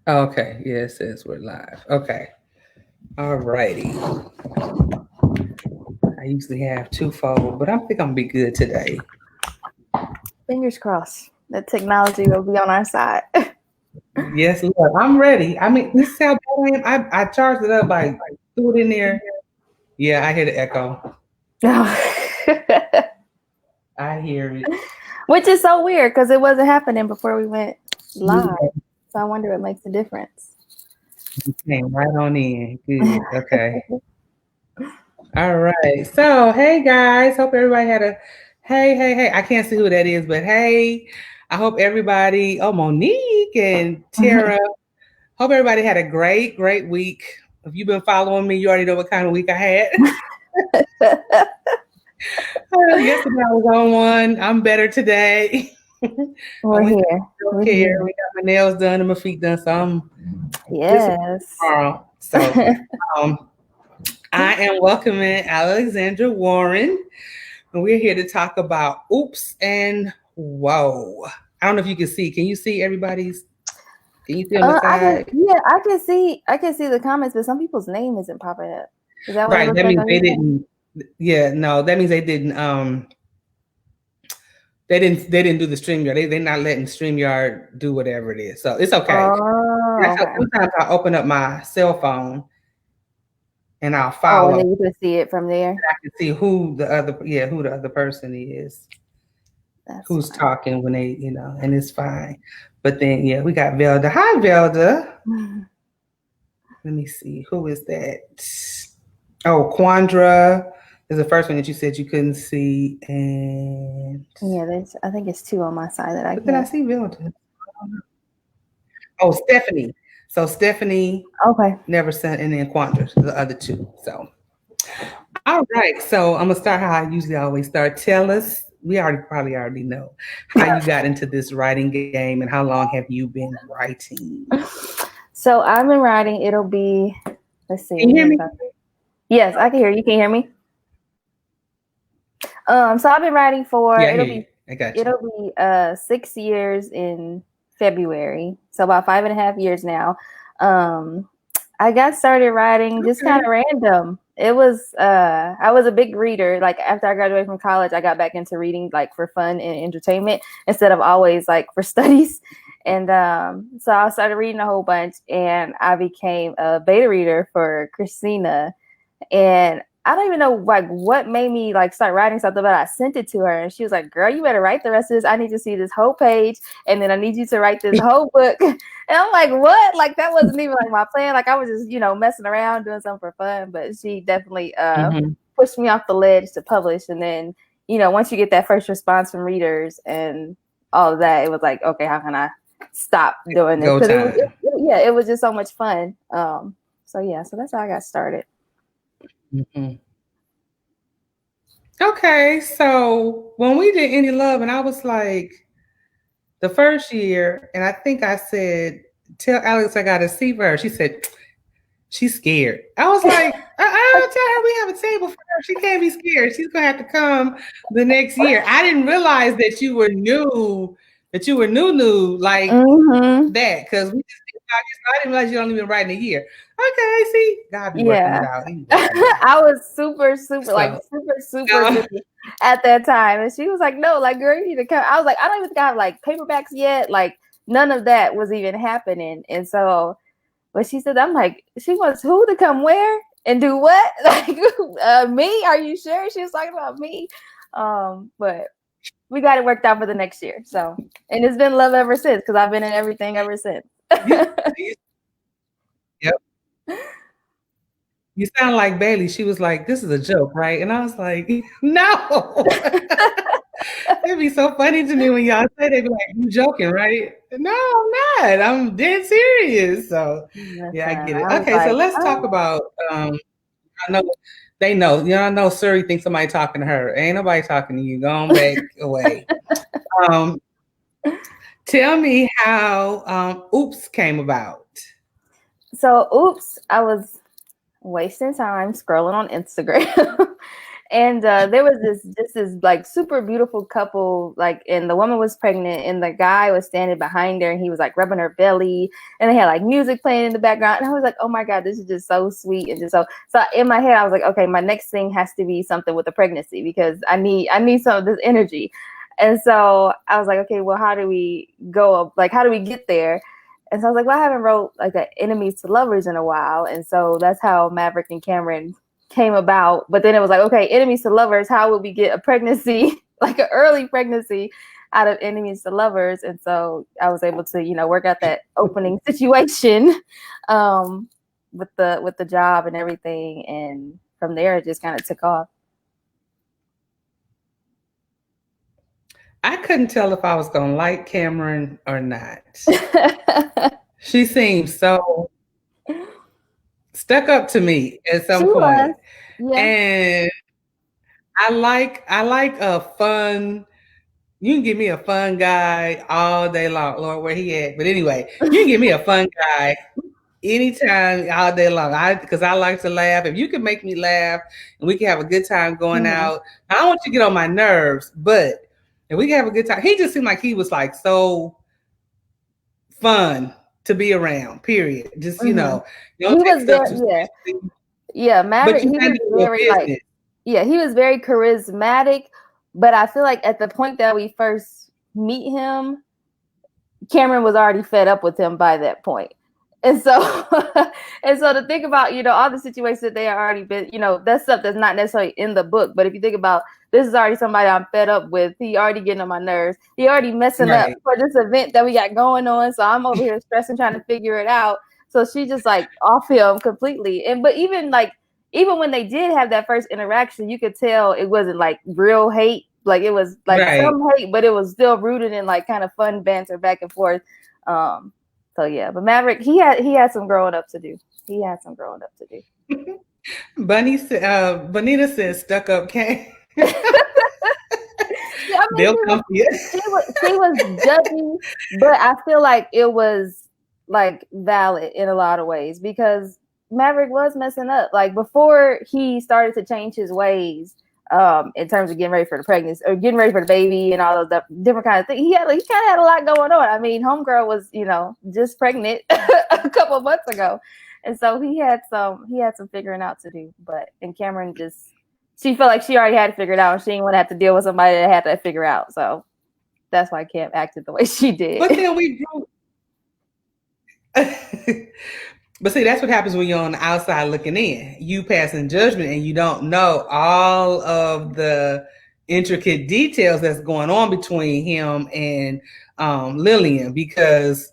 Okay, yeah, it says we're live. Okay. All righty. I usually have twofold, but I think I'm gonna be good today. Fingers crossed that technology will be on our side. Yes, Lord, I'm ready. I mean, this is how bad I am. I charged it up, I threw it in there. Yeah, I hear the echo. I hear it. Which is so weird because it wasn't happening before we went live. Yeah, So I wonder what makes a difference. you came right on in. Good. Okay. All right. So, hey guys, hope everybody had a hey. I can't see who that is, but hey, I hope everybody, oh, Monique and Tara, hope everybody had a great week. If you've been following me, you already know what kind of week I had. Yesterday I was on one. I'm better today. I We're went to here. self We're care. here. We got my nails done and my feet done. So I'm this Yes. tomorrow. So um, I am welcoming Alexandra Warren, and we're here to talk about oops and whoa. I don't know if you can see. Can you see everybody's? Can you see on the side? I can see the comments, but some people's name isn't popping up. Is that what it Right. looks That like means on they your phone? didn't. Yeah. No. That means they didn't. They didn't do the StreamYard. They're not letting StreamYard do whatever it is. So it's okay. Oh, That's how okay. sometimes I open up my cell phone and I'll Oh, and follow. then you can see it from there. I can see who the other person is, That's who's fine. talking when they, and it's fine. But then yeah, we got Velda. Hi Velda. Let me see. Who is that? Oh, Quandra is the first one that you said you couldn't see. And Yeah, I think it's two on my side that I but did I can't. see Velda? Oh, Stephanie. So Stephanie Okay. never sent, and then Quandra, the other two. So all right. So I'm gonna start how I usually always start. Tell us. We probably already know how you got into this writing game and how long have you been writing? So I've been writing. It'll be. Let's see. Can you hear me? Yes, I can hear you. Can you hear me? So I've been writing for. Yeah, I hear you. I got you. It'll be 6 years in February. So about 5.5 years now. Um, I got started writing just kind Okay. of random. It was I was a big reader. Like after I graduated from college, I got back into reading like for fun and entertainment instead of always like for studies. And so I started reading a whole bunch, and I became a beta reader for Christina. And I don't even know like what made me like start writing something, but I sent it to her, and she was like, "Girl, you better write the rest of this. I need to see this whole page, and then I need you to write this whole book." And I'm like, "What?" Like that wasn't even like my plan. Like I was just messing around doing something for fun. But she definitely Mm-hmm. pushed me off the ledge to publish, and then once you get that first response from readers and all of that, it was like, okay, how can I stop doing this? Go Because time. it was just so much fun. So that's how I got started. Mm-hmm. Okay, so when we did Any Love, and I was like, the first year, and I think I said, "Tell Alex I got to see her." She said, "She's scared." I was like, tell her we have a table for her. She can't be scared. She's gonna have to come the next year." I didn't realize that you were new, new like Mm-hmm. that, because we just did 5 years. I didn't realize you only been writing a year. Okay, see, God be working it Yeah. out. He working it out. I was So, super busy at that time. And she was like, "No, like, girl, you need to come." I was like, "I don't even think I have like paperbacks yet." Like, none of that was even happening. And so, but she said, I'm like, she wants who to come where and do what? Like, me? Are you sure? She was talking about me. But we got it worked out for the next year. So, and it's been love ever since because I've been in everything ever since. you, you, yep. You sound like Bailey. She was like, "This is a joke, right?" And I was like, "No." It'd be so funny to me when y'all say they'd be like, "You joking, right?" No, I'm not. I'm dead serious. So yeah, I Listen, get it. I was Okay, so like, let's talk oh. about I know they know. I know Suri thinks somebody talking to her. Ain't nobody talking to you. Go on back away. Um, tell me how Oops came about. So, oops, I was wasting time scrolling on Instagram. And there was this like super beautiful couple, like, and the woman was pregnant and the guy was standing behind her and he was like rubbing her belly and they had like music playing in the background. And I was like, oh my God, this is just so sweet. And just so in my head, I was like, okay, my next thing has to be something with a pregnancy because I need some of this energy. And so I was like, okay, well, how do we go? Like, how do we get there? And so I was like, well, I haven't wrote like an enemies to lovers in a while. And so that's how Maverick and Cameron came about. But then it was like, okay, enemies to lovers, how would we get a pregnancy, like an early pregnancy out of enemies to lovers? And so I was able to, work out that opening situation with the job and everything. And from there, it just kind of took off. I couldn't tell if I was going to like Cameron or not. She seems so stuck up to me at some point. Yeah. And I like a fun, you can give me a fun guy all day long, Lord, where he at. But anyway, you can give me a fun guy anytime, all day long. Because I like to laugh. If you can make me laugh and we can have a good time going out, I don't want you to get on my nerves, but if we can have a good time. He just seemed like he was like so fun to be around, period. Just, you know, he was very, yeah, Maverick, he was very like, yeah, he was very charismatic, but I feel like at the point that we first meet him, Cameron was already fed up with him by that point. And so to think about, all the situations that they already been, that's stuff that's not necessarily in the book. But if you think about, this is already somebody I'm fed up with. He already getting on my nerves. He already messing up for this event that we got going on. So I'm over here stressing, trying to figure it out. So she just like off him completely. But even when they did have that first interaction, you could tell it wasn't like real hate. Like it was like some hate, but it was still rooted in like kind of fun banter back and forth. So yeah, but Maverick, he had some growing up to do. Bonita says stuck up Cam. They'll come for you. She was judgy, but I feel like it was like valid in a lot of ways because Maverick was messing up. Like before he started to change his ways, in terms of getting ready for the pregnancy or getting ready for the baby and all of the different kind of things. He kind of had a lot going on. I mean, homegirl was, just pregnant a couple of months ago. And so he had some figuring out to do, and Cameron she felt like she already had to figure it out and she didn't want to have to deal with somebody that had to figure out. So that's why Cam acted the way she did. But then we grew. But see, that's what happens when you're on the outside looking in. You passing judgment and you don't know all of the intricate details that's going on between him and Lillian, because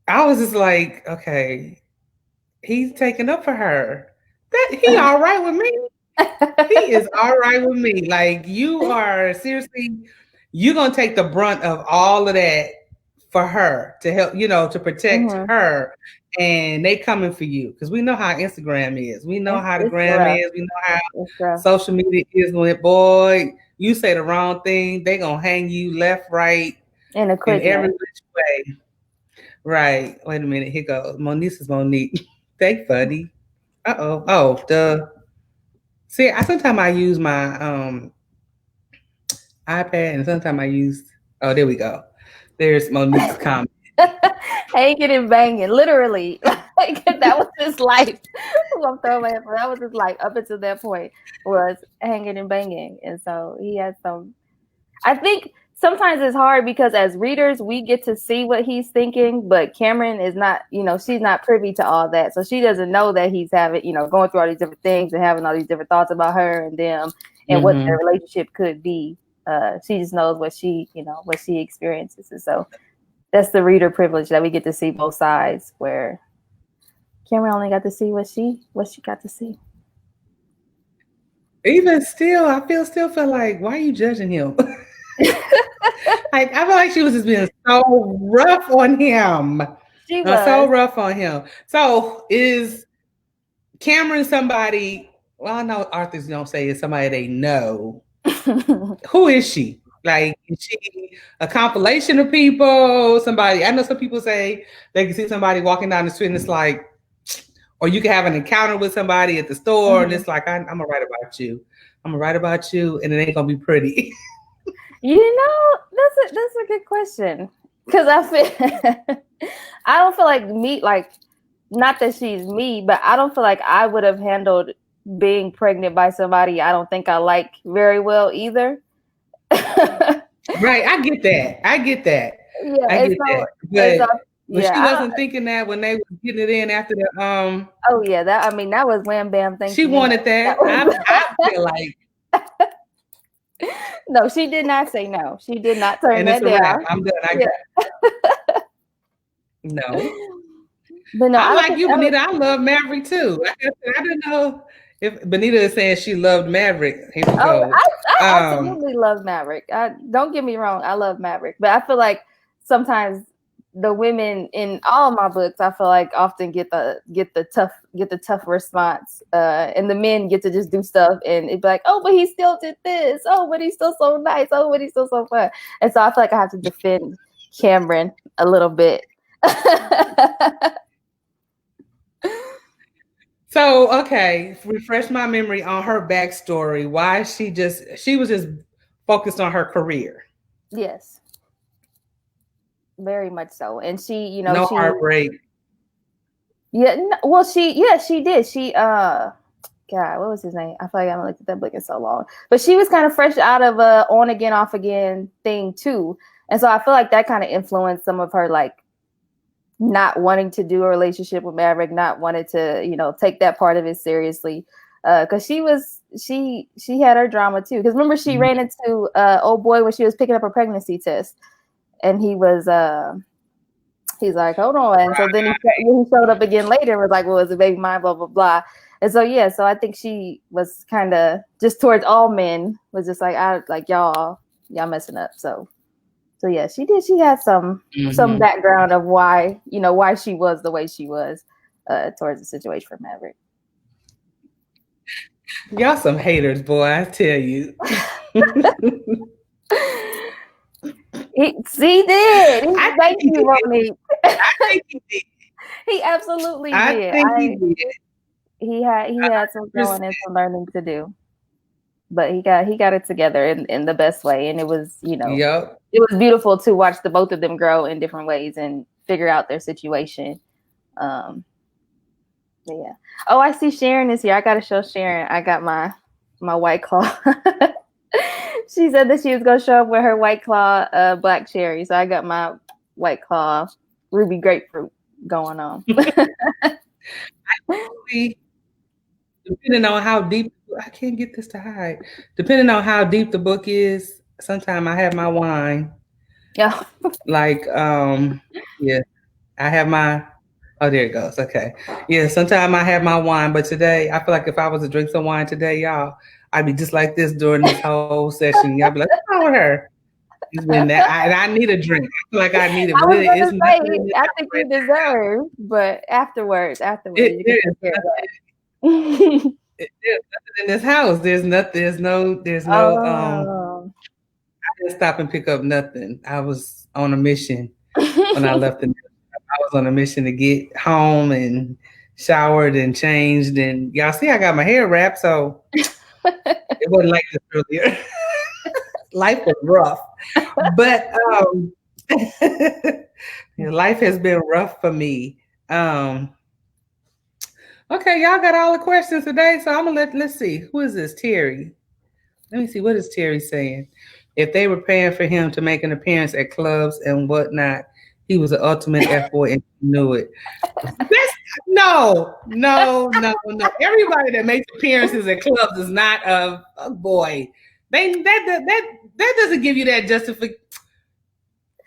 I was just like, okay, he's taking up for her. That he all right with me. He is all right with me. Like, you are seriously, you're gonna take the brunt of all of that for her to help, to protect her, and they coming for you because we know how Instagram is. We know how the gram is. We know how social media is. When boy, you say the wrong thing, they gonna hang you left, right, in every which way. Right. Wait a minute. Here goes Monique. Thank buddy. Oh, duh. See, sometimes I use my iPad, and sometimes I use. Oh, there we go. There's Monique's comment. Hanging and banging, literally. Like, that was his life. I'm throwing that was his life up until that point, was hanging and banging. And so he had some. I think sometimes it's hard because as readers, we get to see what he's thinking, but Cameron is not, she's not privy to all that. So she doesn't know that he's having, going through all these different things and having all these different thoughts about her and them and what their relationship could be. She just knows what she experiences. And so that's the reader privilege that we get to see both sides, where Cameron only got to see what she got to see. Even still, I still feel like, why are you judging him? Like, I feel like she was just being so rough on him. She was so rough on him. So is Cameron somebody? Well, I know authors don't say it's somebody they know. Who is she? Like, is she a compilation of people? Somebody? I know some people say they can see somebody walking down the street and it's like, Or you can have an encounter with somebody at the store, and it's like, I'm gonna write about you. I'm gonna write about you, and it ain't gonna be pretty. That's a good question, because I don't feel like me, like, not that she's me, but I don't feel like I would have handled being pregnant by somebody I don't think I like very well either. Right, I get that. I get that. Yeah, I get that. But she yeah, wasn't thinking that when they were getting it in after the oh yeah, that was wham bam. Thank she you. wanted that. I feel like no, she did not say no. She did not turn and that it's a down. wrap. I'm done. No. But no, I like you, Benita. I love Maverick too. Like I said, I don't know if Benita is saying she loved Maverick. Here we go. I absolutely love Maverick. Don't get me wrong, I love Maverick, but I feel like sometimes the women in all my books, I feel like often get the tough response, and the men get to just do stuff and it'd be like, oh, but he still did this. Oh, but he's still so nice. Oh, but he's still so fun. And so I feel like I have to defend Cameron a little bit. So, okay, refresh my memory on her backstory. Why she was just focused on her career. Yes. Very much so. And she, no heartbreak. Yeah, well, she did. She God, what was his name? I feel like I haven't looked at that book in so long. But she was kind of fresh out of a on again, off again thing too. And so I feel like that kind of influenced some of her, like, not wanting to do a relationship with Maverick, not wanting to, take that part of it seriously. Because she had her drama too. Because remember, she ran into old boy when she was picking up her pregnancy test, and he was he's like, hold on. And so then he showed up again later and was like, well, is a baby mine, blah, blah, blah. And so, yeah, so I think she was kind of just towards all men was just like, y'all messing up. So yeah, she did. She had some background of why she was the way she was towards the situation for Maverick. Y'all some haters, boy, I tell you. He did. Thank you, Monique. I think he did. He absolutely did. I think he did. He had some growing and some learning to do. But he got it together in the best way. And it was, Yep. It was beautiful to watch the both of them grow in different ways and figure out their situation. Yeah. Oh, I see Sharon is here. I gotta show Sharon. I got my White Claw. She said that she was gonna show up with her White Claw black cherry. So I got my White Claw ruby grapefruit going on. Depending on how deep, I can't get this to hide. Depending on how deep the book is, sometimes I have my wine. Yeah. Like, yeah, I have my, oh, there it goes. Okay. Yeah, sometimes I have my wine, but today, I feel like if I was to drink some wine today, y'all, I'd be just like this during this whole session. Y'all be like, what's wrong with her? It's been that, I need a drink. I feel like I need it. But I think you deserve, but afterwards, you can take care of that. There's nothing in this house. There's no I didn't stop and pick up nothing. I was on a mission when I left. I was on a mission to get home and showered and changed, and y'all see I got my hair wrapped, so it wasn't like this earlier. Life was rough, but life has been rough for me. Okay, y'all got all the questions today, so I'm gonna let's see. Who is this? Terry. Let me see. What is Terry saying? If they were paying for him to make an appearance at clubs and whatnot, he was an ultimate F-boy and he knew it. No. Everybody that makes appearances at clubs is not a boy. That doesn't give you that justification.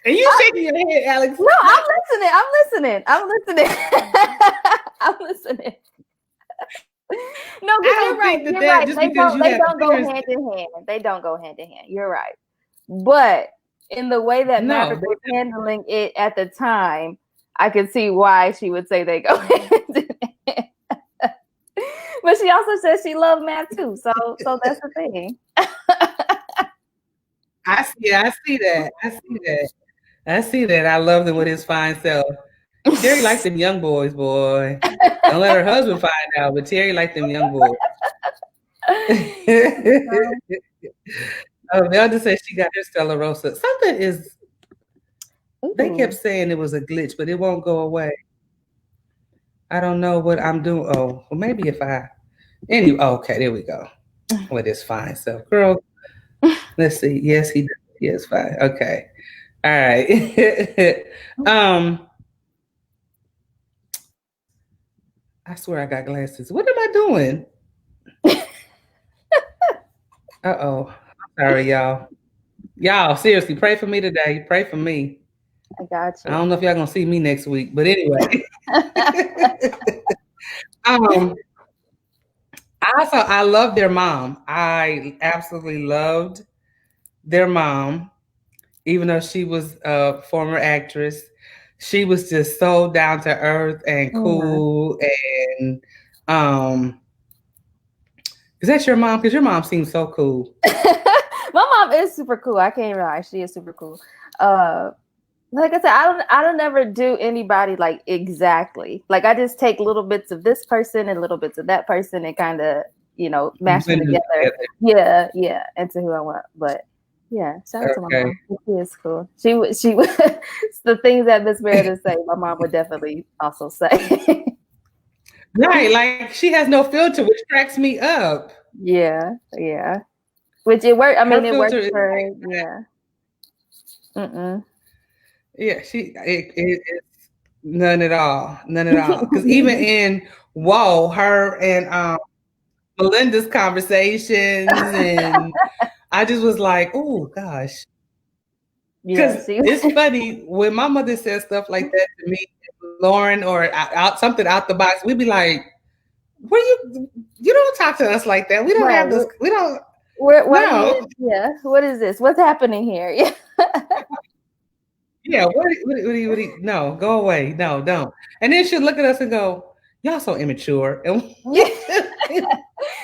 And you shaking your head, Alex. No, I'm listening. I'm listening. No, because you're right. You're right. They don't go hand in hand. They don't go hand in hand. You're right. But in the way that Maverick was handling it at the time, I could see why she would say they go hand in hand. But she also says she loved Matt too. So that's the thing. I see that. I love him with his fine self. Terry likes them young boys, boy. Don't let her husband find out, but Terry like them young boys. Nelda said she got her Stella Rosa. Something is, they kept Ooh. saying it was a glitch, but it won't go away. I don't know what I'm doing. Oh, well, maybe if I, anyway, okay, there we go. With his fine self. Girl, let's see. Yes, he is fine. Okay. All right. I swear I got glasses. What am I doing? Uh-oh. Sorry, y'all. Y'all, seriously, pray for me today. Pray for me. I got I you. don't know if y'all gonna see me next week, but anyway. um, I love their mom. I absolutely loved their mom, even though she was a former actress. She was just so down to earth and Mhm. cool. And is that your mom? Because your mom seems so cool. My mom is super cool. I can't lie. She is super cool. Uh, like I said, I don't ever do anybody like exactly. Like I just take little bits of this person and little bits of that person and kind of, mash them Blend them together. together. Yeah, yeah, into who I want. But yeah, shout out to my Okay. mom. She is cool. She the things that Miss Meredith say, my mom would definitely also say. Right. Like she has no filter, which cracks me up. Yeah, yeah. Which it worked. I Her mean, it filter works is for, like, yeah. Mm-mm. yeah, it's none at all. None at all. Because even in Whoa, her and Melinda's conversations, and I just was like, oh gosh. Yeah, Because she. it's funny when my mother says stuff like that to me, Lauren, or out something out the box, we'd be like, "Where you don't talk to us like that. We don't Right. have this. We don't. Why do No. you? Yeah. What is this? What's happening here? Yeah. Yeah. No, go away. No, don't." And then she'll look at us and go, "Y'all so immature," and Yeah. we'll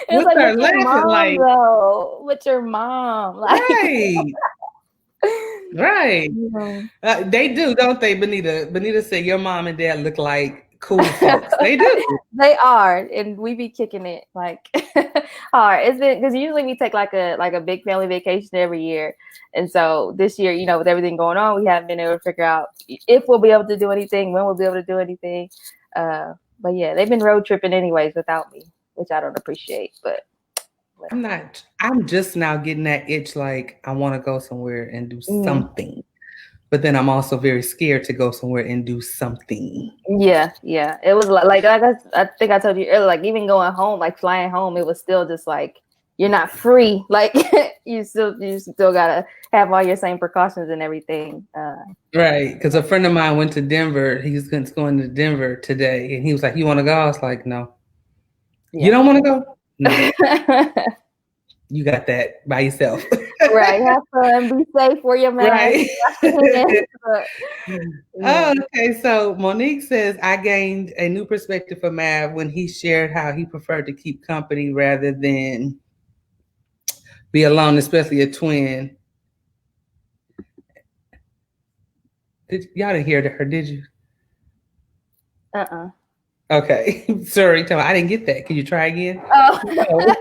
It's like with start your laughing mom like, though. With your mom, like. right, right. You They do, don't they, Benita? Benita said your mom and dad look like cool folks. They do. They are, and we be kicking it like hard. It's been because usually we take like a big family vacation every year, and so this year, with everything going on, we haven't been able to figure out if we'll be able to do anything, when we'll be able to do anything. But yeah, they've been road tripping anyways without me, which I don't appreciate. But whatever. I'm just now getting that itch like I want to go somewhere and do Mm. something. But then I'm also very scared to go somewhere and do something. Yeah, yeah. It was like I think I told you earlier, like even going home, like flying home, it was still just like you're not free. Like you still gotta have all your same precautions and everything. Right. Because a friend of mine went to Denver. He's going to Denver today. And he was like, "You want to go?" I was like, "No." "You Yeah. don't want to go?" "No." "You got that by yourself." Right. Have fun. Be safe. Wear your mask. Right. Wash your hands. But, yeah. Oh, okay. So Monique says, I gained a new perspective for Mav when he shared how he preferred to keep company rather than be alone, especially a twin. Y'all didn't hear her, did you? Uh-uh. Okay. Sorry, I didn't get that. Can you try again? Oh.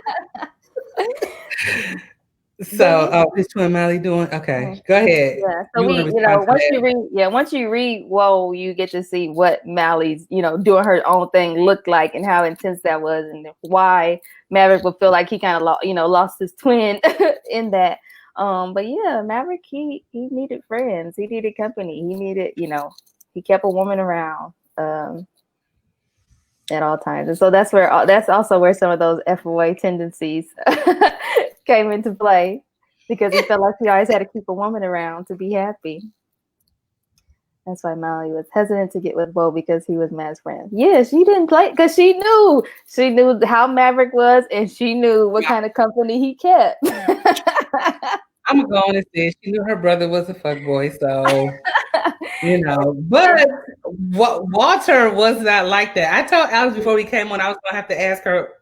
So, his twin Molly doing? Okay, go ahead. Yeah. So You want we, to respond to once you read Whoa, you get to see what Mally's, doing her own thing looked like and how intense that was and why Maverick would feel like he kind of lost his twin in that. But yeah, Maverick, he needed friends. He needed company. He needed, he kept a woman around. At all times. And so that's also where some of those FOA tendencies came into play because he felt like he always had to keep a woman around to be happy. That's why Molly was hesitant to get with Bo because he was Matt's friend. Yeah, she didn't play because she knew how Maverick was and she knew what kind of company he kept. I'm going to say she knew her brother was a fuckboy, so But Walter was not like that. I told Alex before we came on, I was gonna have to ask her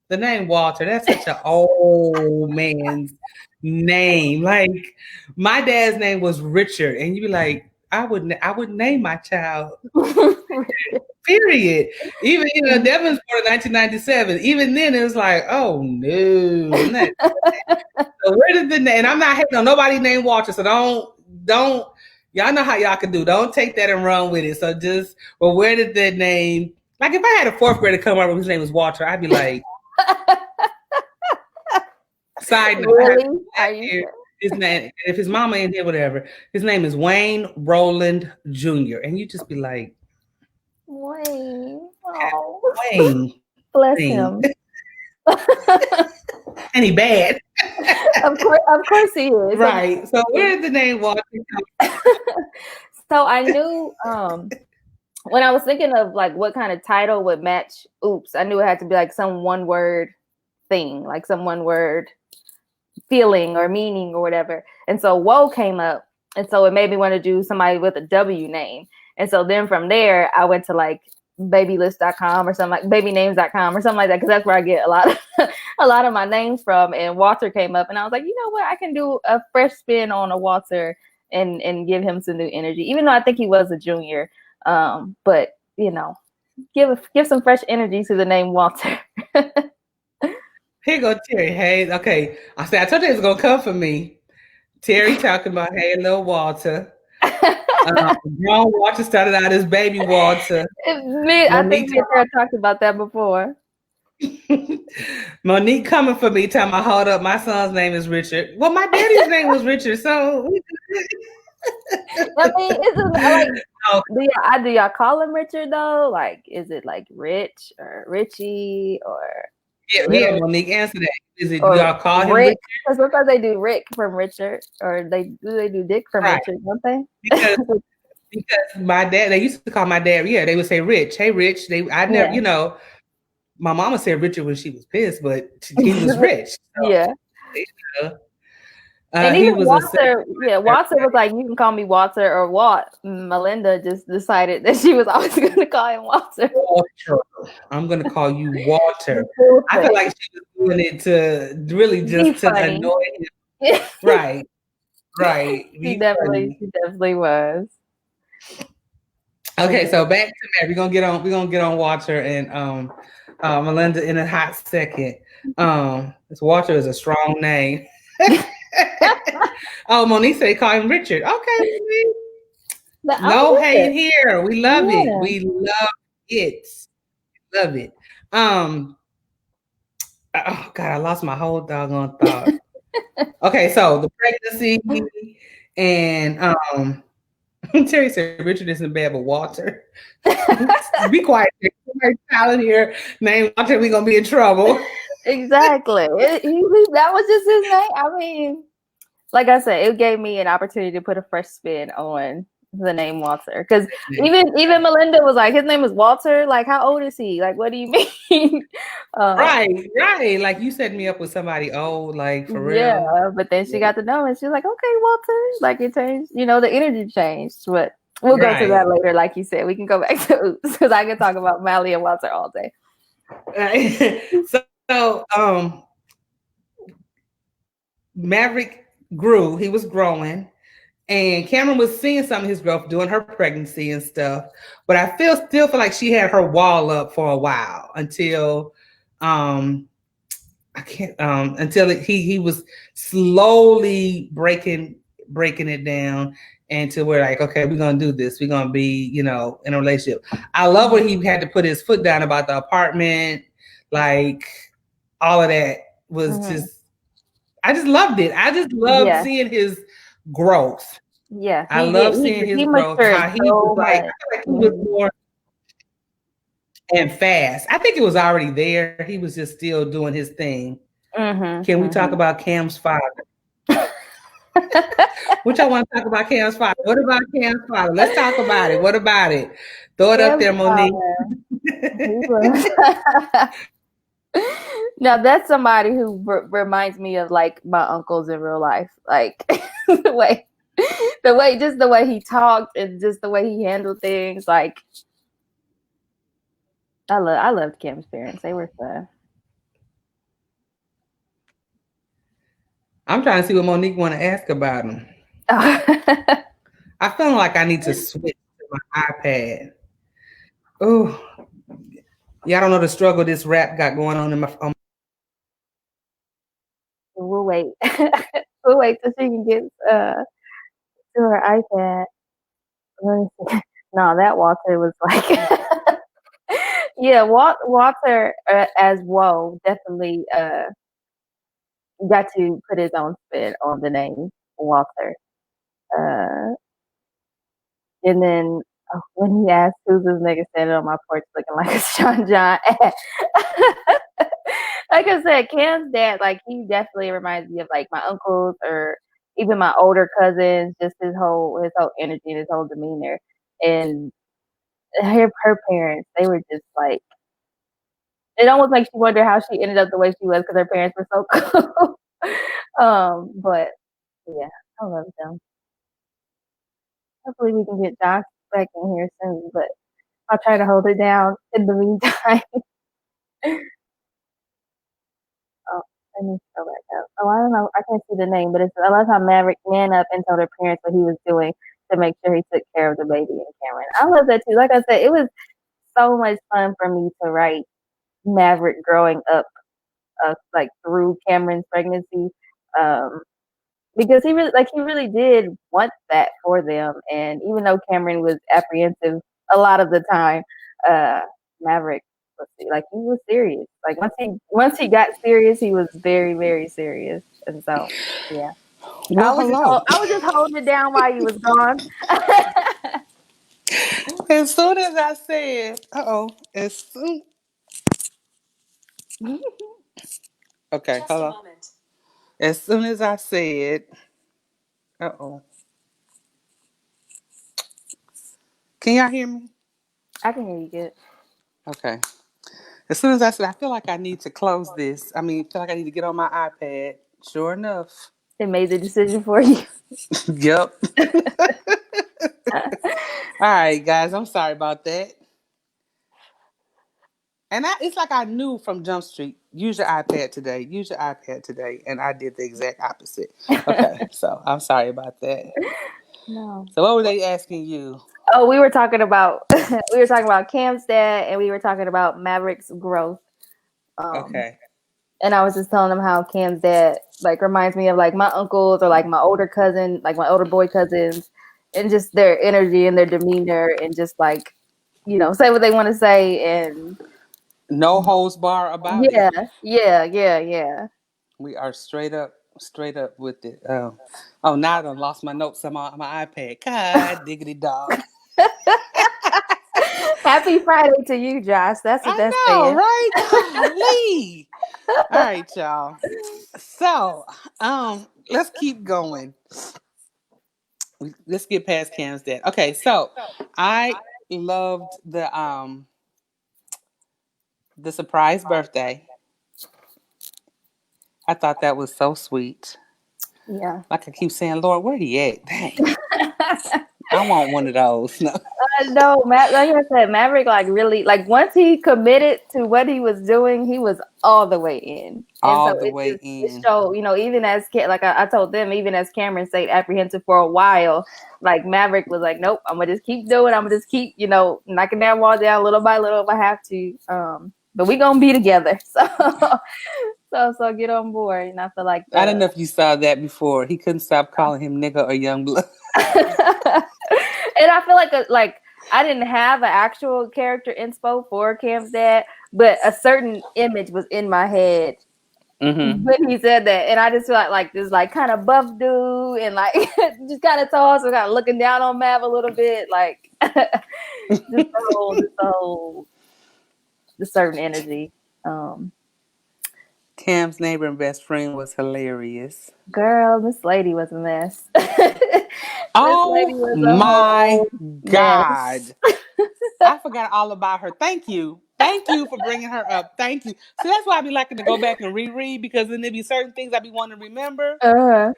the name Walter. That's such an old man's name. Like my dad's name was Richard, and you'd be like, I wouldn't name my child Period. Even Devin's born in 1997. Even then, it was like, oh no, I'm not. So where did the name? And I'm not hating on nobody named Walter. So don't. Y'all know how y'all can do. Don't take that and run with it. So just, well, where did the name? Like if I had a fourth grader come up with his name was Walter, I'd be like, side note, Really? his name, if his mama in here, whatever, his name is Wayne Roland Jr. And you just be like, Wayne. Oh. Wayne. Bless him. And he bad. Of course he is. Right. So where did the name Walter come from? So I knew when I was thinking of like what kind of title would match Oops, I knew it had to be like some one word thing, like some one word feeling or meaning or whatever. And so Woe came up. And so it made me want to do somebody with a W name. And so then from there, I went to like babylist.com or something, like babynames.com or something like that, because that's where I get a lot of my names from. And Walter came up and I was like, you know what, I can do a fresh spin on a Walter and give him some new energy, even though I think he was a junior. But give some fresh energy to the name Walter. Here go Terry. Hey, okay. I told you it was gonna come for me. Terry talking about, hey, little Walter. Grown Walter started out as baby Walter. I think me and Sarah talked about that before. Monique coming for me, telling me, hold up, my son's name is Richard. Well, my daddy's name was Richard, so. I mean, do y'all call him Richard though? Like, is it like Rich or Richie or? Yeah, Monique, answer that. Is it, do y'all call him Rick? Because sometimes they do Rick from Richard, or they do Dick from Richard, don't they? Because my dad, they used to call my dad, they would say Rich. Hey, Rich. My mama said Richard when she was pissed, but he was rich. So, yeah. And even Walter, Walter was like, you can call me Walter or Walt. Melinda just decided that she was always going to call him Walter. I'm going to call you Walter. I feel like she was doing it to really just to annoy him. Right. She definitely was. Okay, so back to Matt. We're gonna get on Walter and Melinda in a hot second. This Walter is a strong name. Oh, Monique said call him Richard. Okay, no hate here. We love it. We love it. Love it. Oh God, I lost my whole doggone thought. Okay, so the pregnancy and Terry said Richard isn't bad, but Walter. Be quiet. Somebody's child here named Walter, we're gonna be in trouble. Exactly. That was just his name. I mean, like I said, it gave me an opportunity to put a fresh spin on the name Walter. Because even Melinda was like, his name is Walter. Like, how old is he? Like, what do you mean? Right. Like, you set me up with somebody old, like, for real. Yeah, but then she got to know and she was like, okay, Walter. Like, it changed, the energy changed. But we'll go to that later, like you said. We can go back to Oops, because I can talk about Mally and Walter all day. So, Maverick grew. He was growing. And Cameron was seeing some of his growth during her pregnancy and stuff. But I still feel like she had her wall up for a while until he was slowly breaking it down and to where like, okay, we're gonna do this. We're gonna be, in a relationship. I love when he had to put his foot down about the apartment, like all of that was just I just loved it. I just loved seeing his growth. Yeah, I love seeing his growth. How he was like, I feel like he was more and fast. I think it was already there. He was just still doing his thing. Can we talk about Cam's father? What y'all want to talk about Cam's father? What about Cam's father? Let's talk about it. What about it? Throw it up there, Monique. Now that's somebody who reminds me of like my uncles in real life. Like the way he talked and just the way he handled things. Like I loved Cam's parents. They were fun. I'm trying to see what Monique want to ask about him. I feel like I need to switch to my iPad. Oh, y'all don't know the struggle this rap got going on in my. We'll wait. We'll wait till she can get to her iPad. Let me see. No, that Walter was like, yeah, Walter as Woe definitely got to put his own spin on the name Walter. Uh, and then when he asked who's this nigga standing on my porch looking like a Sean John ad. Like I said, Cam's dad, like he definitely reminds me of like my uncles or even my older cousins, just his whole energy and his whole demeanor. And her parents, they were just like it almost makes you wonder how she ended up the way she was because her parents were so cool. But yeah, I love them. Hopefully we can get Josh back in here soon, but I'll try to hold it down in the meantime. Oh, let me go back up. Oh, I don't know. I can't see the name, but I love how Maverick man up and told her parents what he was doing to make sure he took care of the baby and Cameron. I love that too. Like I said, it was so much fun for me to write Maverick growing up, like through Cameron's pregnancy. Um, because he really did want that for them, and even though Cameron was apprehensive a lot of the time, uh, Maverick like he was serious. Like once he got serious, he was very very serious, and so yeah, Well, hello. I was just holding it down while you was gone. As soon as I said, uh oh, as soon. Okay, just hello. A moment. As soon as I said, uh oh. Can y'all hear me? I can hear you good. Okay. As soon as I said, I feel like I need to close this. I mean, I feel like I need to get on my iPad. Sure enough. It made the decision for you. Yep. All right, guys. I'm sorry about that. And it's like I knew from Jump Street, use your iPad today, use your iPad today. And I did the exact opposite. Okay. So I'm sorry about that. No. So what were they asking you? Oh, we were talking about Cam's dad, and we were talking about Maverick's growth. Um, Okay. and I was just telling them how Cam's dad like reminds me of like my uncles or like my older cousin, like my older boy cousins, and just their energy and their demeanor, and just like say what they want to say, and No holds bar about it. yeah, yeah. We are straight up with it. Oh, now I done lost my notes on my iPad. God diggity dog. Happy Friday to you, Josh. That's what that's I know, saying. right? Golly. All right, y'all. So, let's keep going. Let's get past Cam's dad. Okay, so I loved the surprise birthday. I thought that was so sweet. Yeah. Like I keep saying, Lord, where he at? Dang. I want one of those. No. No, like I said, Maverick, like really, like once he committed to what he was doing, he was all the way in, and so All the way it in. showed, even as like I told them, even as Cameron stayed apprehensive for a while, like Maverick was like, nope, I'm gonna just keep doing, I'm gonna just keep, knocking that wall down little by little if I have to, but we gonna be together, so get on board, and I feel like I don't know if you saw that before. He couldn't stop calling him nigga or young blood. And I feel like I didn't have an actual character inspo for Cam's dad, but a certain image was in my head when he said that, and I just feel like this like kind of buff dude and like just kind of tall, so kind of looking down on Mav a little bit, like just the certain energy. Cam's neighbor and best friend was hilarious. Girl, this lady was a mess. This lady Oh was a my whole mess. God. I forgot all about her. Thank you. Thank you for bringing her up. Thank you. So that's why I be liking to go back and reread, because then there be certain things I be wanting to remember. Uh-huh.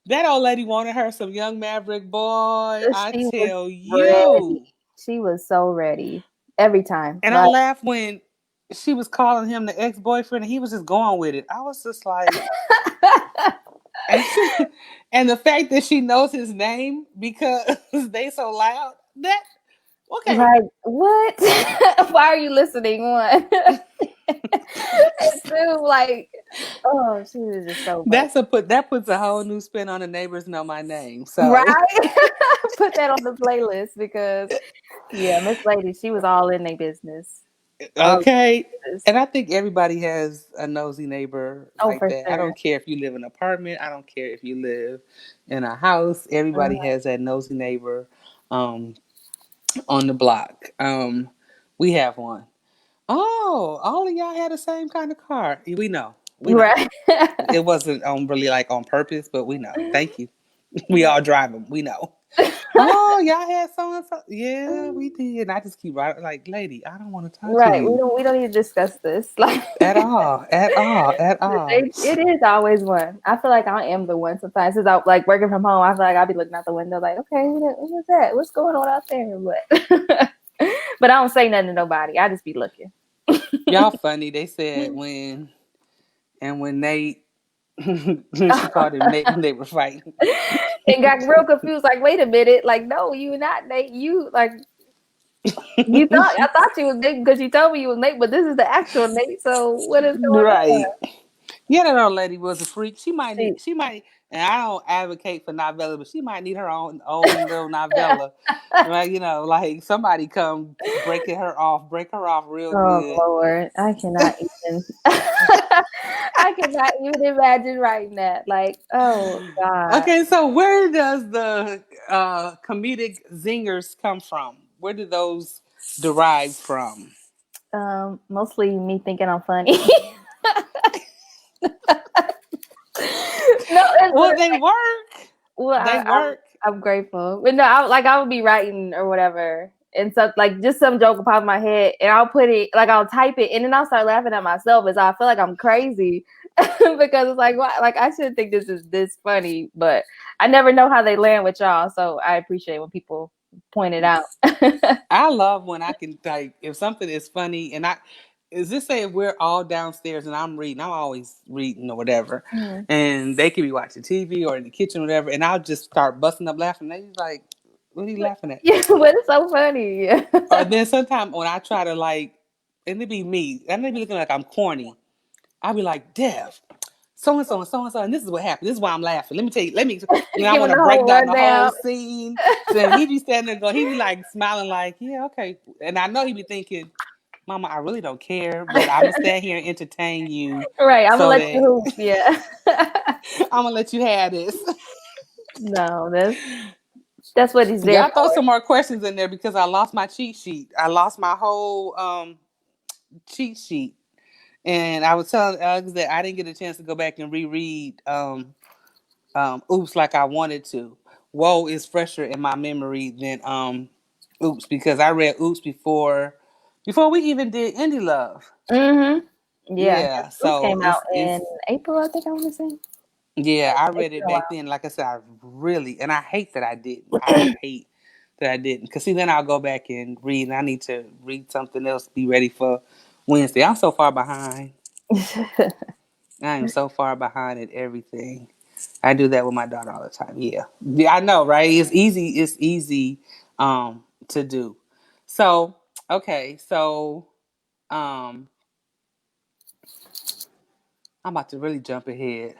That old lady wanted her some young Maverick boy. I She was tell ready. you. She was so ready every time. And I Like, laughed when she was calling him the ex-boyfriend and he was just going with it. I was just like, and and the fact that she knows his name because they so loud. Okay. Like, what? Why are you listening? One. And two, like, oh, she was just so funny. That puts a whole new spin on the neighbors know my name. So Right? Put that on the playlist because, yeah, Miss Lady, she was all in their business. All in okay. their business. And I think everybody has a nosy neighbor Oh, like for that. I sure. don't care if you live in an apartment. I don't care if you live in a house. Everybody Mhm. has that nosy neighbor um, on the block. We have one. Oh, all of y'all had the same kind of car. We know. We know. Right. It wasn't really like on purpose, but we know. Thank you. We all drive them. We know. Oh, y'all had so and so. Yeah, we did. And I just keep right like, lady, I don't want to talk to Right. you We don't need to discuss this. Like at all, at all, at all. it is always one. I feel like I am the one sometimes. Since I like working from home, I feel like I'll be looking out the window like, okay, what's that? What's going on out there? But but I don't say nothing to nobody. I just be looking. Y'all funny. They said when Nate, she called him Nate when they were fighting. And got real confused, like, wait a minute, like, no, you not Nate. You like you thought I thought you was Nate because you told me you was Nate, but this is the actual Nate. So what is going on? Right. Yeah, that old lady was a freak. She, She might, and I don't advocate for novella, but she might need her own little novella. Like, like somebody come break her off real oh good. Lord, I cannot even. I cannot even imagine writing that. Like, oh God. Okay, so where does the comedic zingers come from? Where do those derive from? Mostly me thinking I'm funny. No, Well, they work. well, They work. I'm grateful, but no, I would be writing or whatever, and so like just some joke will pop in my head, and I'll put it like I'll type it, and then I'll start laughing at myself as I feel like I'm crazy because it's like why like I shouldn't think this is this funny, but I never know how they land with y'all, so I appreciate when people point it out. I love when I can like if something is funny and I is this say if we're all downstairs and I'm reading, I'm always reading or whatever, Mhm. and they could be watching TV or in the kitchen or whatever, and I'll just start busting up laughing. They like, what are you laughing at? Yeah, but it's so funny. Or then sometimes when I try to like, and it be me, and they be looking like I'm corny. I'll be like, Dev, so and so and so and so, and this is what happened. This is why I'm laughing. Let me tell you. I Giving want to the break whole down the whole rundown. scene. So he be standing there, going, he be like smiling, like, yeah, okay. And I know he be thinking, Mama, I really don't care, but I'm gonna stand here and entertain you, Right, I'm gonna so let you that hoop. Yeah. I'm gonna let you have this. No, that's what he's there Y'all throw for. some more questions in there because I lost my cheat sheet. I lost my whole cheat sheet. And I was telling Alex that I didn't get a chance to go back and reread Oops like I wanted to. Whoa is fresher in my memory than Oops because I read Oops before we even did Indie Love. Yeah, Yeah, Oops so came out it's in April, I think I want to say. yeah, I It's read been it a back while. then. Like I said, I really and I hate that I didn't. I hate that I didn't because see then I'll go back and read and I need to read something else. Be ready for Wednesday. I'm so far behind. I am so far behind at everything. I do that with my daughter all the time. Yeah. Yeah, I know, right? It's easy to do. So, okay, so um I'm about to really jump ahead.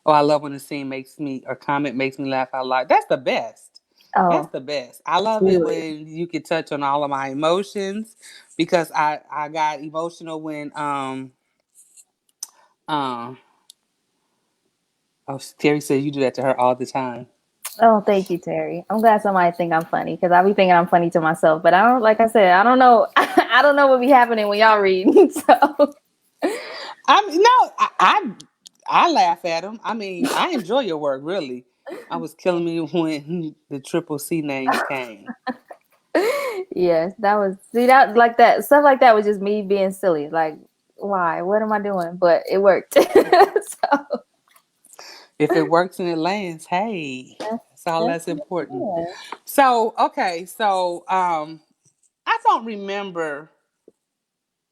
Oh, I love when the scene makes me or comment makes me laugh out loud. That's the best. That's Oh, the best. I love it really? when you can touch on all of my emotions because I got emotional when um oh Terry says you do that to her all the time. Oh, thank you, Terry. I'm glad somebody think I'm funny because I be thinking I'm funny to myself, but I don't. Like I said, I don't know. I don't know what be happening when y'all read. So I'm no, I laugh at him. I mean, I enjoy your work, really. I was killing me when the triple C names came. yes, that was see that like that stuff like that was just me being silly. Like, why? What am I doing? But it worked. So If it works and it lands, hey, that's that's all that's that's important. yeah. So, okay, so I don't remember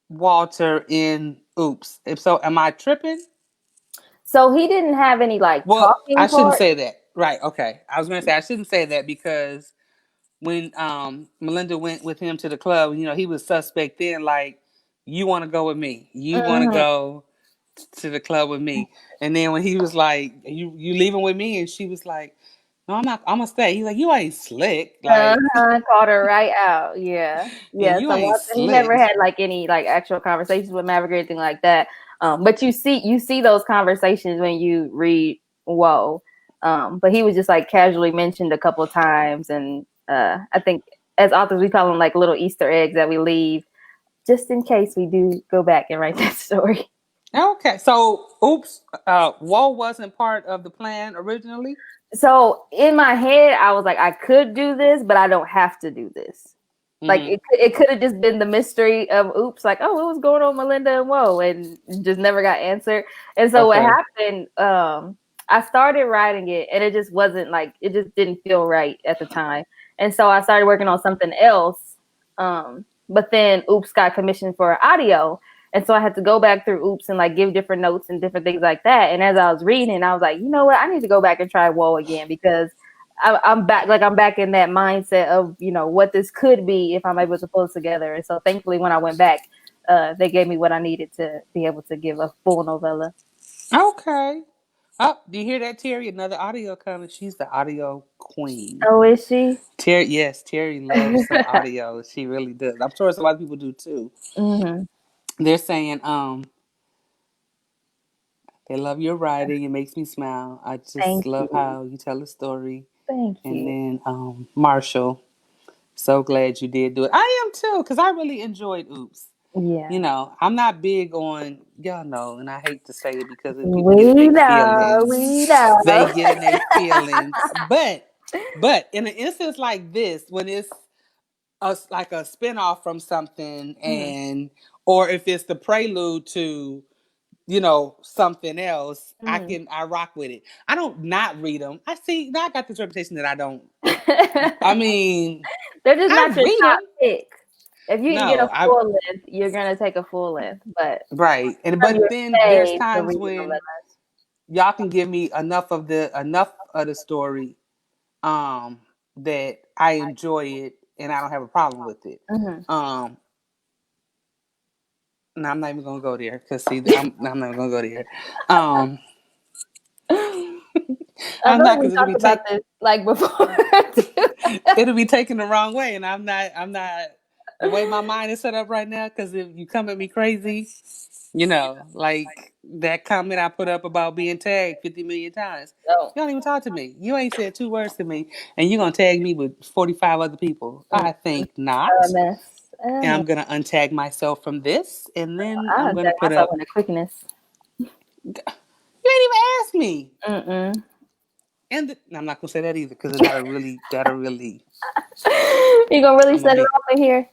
Walter in Oops. If so, am I tripping? So he didn't have any like Well, I talking shouldn't part. say that. Right, okay. I was gonna say I shouldn't say that because when Melinda went with him to the club, he was suspect then, like, you want to go with me? You want to Mhm. go to the club with me? And then when he was like, you leaving with me? And she was like, no, I'm not. I'm gonna stay. He's like, you ain't slick. Like, Called her right out. Yeah, yeah, yeah. you So ain't He never slick. had like any like actual conversations with Maverick or anything like that. But you see those conversations when you read Whoa. But he was just like casually mentioned a couple of times, and I think as authors we call them like little Easter eggs that we leave just in case we do go back and write that story. Okay, so oops, Whoa wasn't part of the plan originally. So in my head, I was like, I could do this, but I don't have to do this. Like Mm-hmm. it could have just been the mystery of oops, like, oh, what was going on, Melinda and Whoa, and just never got answered. And so what Okay. happened, I started writing it and it just wasn't like it just didn't feel right at the time. And so I started working on something else. But then Oops got commissioned for audio. And so I had to go back through Oops and like give different notes and different things like that. And as I was reading, I was like, you know what? I need to go back and try Whoa again because I'm back. Like I'm back in that mindset of what this could be if I'm able to pull it together. And so thankfully, when I went back, they gave me what I needed to be able to give a full novella. Okay. Oh, do you hear that, Terry? Another audio coming. She's the audio queen. Oh, is she? Terry, yes, Terry loves some audio. She really does. I'm sure a lot of people do too. Mm-hmm. They're saying, they love your writing. It makes me smile. I just Thank love you. how you tell a story. Thank And you. then Marshall, so glad you did do it. I am too, because I really enjoyed Oops. Yeah. I'm not big on, y'all know, and I hate to say it because if people get in We their know. feelings, We know. they get in their feelings. But in an instance like this, when it's like a spinoff from something, Mhm. and or if it's the prelude to something else, Mhm. I rock with it. I don't not read them. I see now I got this reputation that I don't. I mean, They're just I not your read top them. pick. If you can get a No, I full length, you're gonna take a full length. But right, and some of but your then there's faves are times reading when novellas. y'all can give me enough of the story, um, that I enjoy it and I don't have a problem with it. Mm-hmm. Um, no, I'm not even gonna go there because see, I'm not gonna go there. Um, I I'm feel like not we because it'll talked be about take this like before. it'll be taken the wrong way, and I'm not the way my mind is set up right now. Because if you come at me crazy, like that comment I put up about being tagged 50 million times. So, You don't even talk to me. You ain't said two words to me, and you're gonna tag me with 45 other people. I think a not. mess. A And mess. I'm gonna untag myself from this, and then I I'm gonna attack put myself up. in the quickness. You ain't even asked me. Mm-mm. And I'm not gonna say that either because that'll really. You gonna really I'm gonna set it be off in here?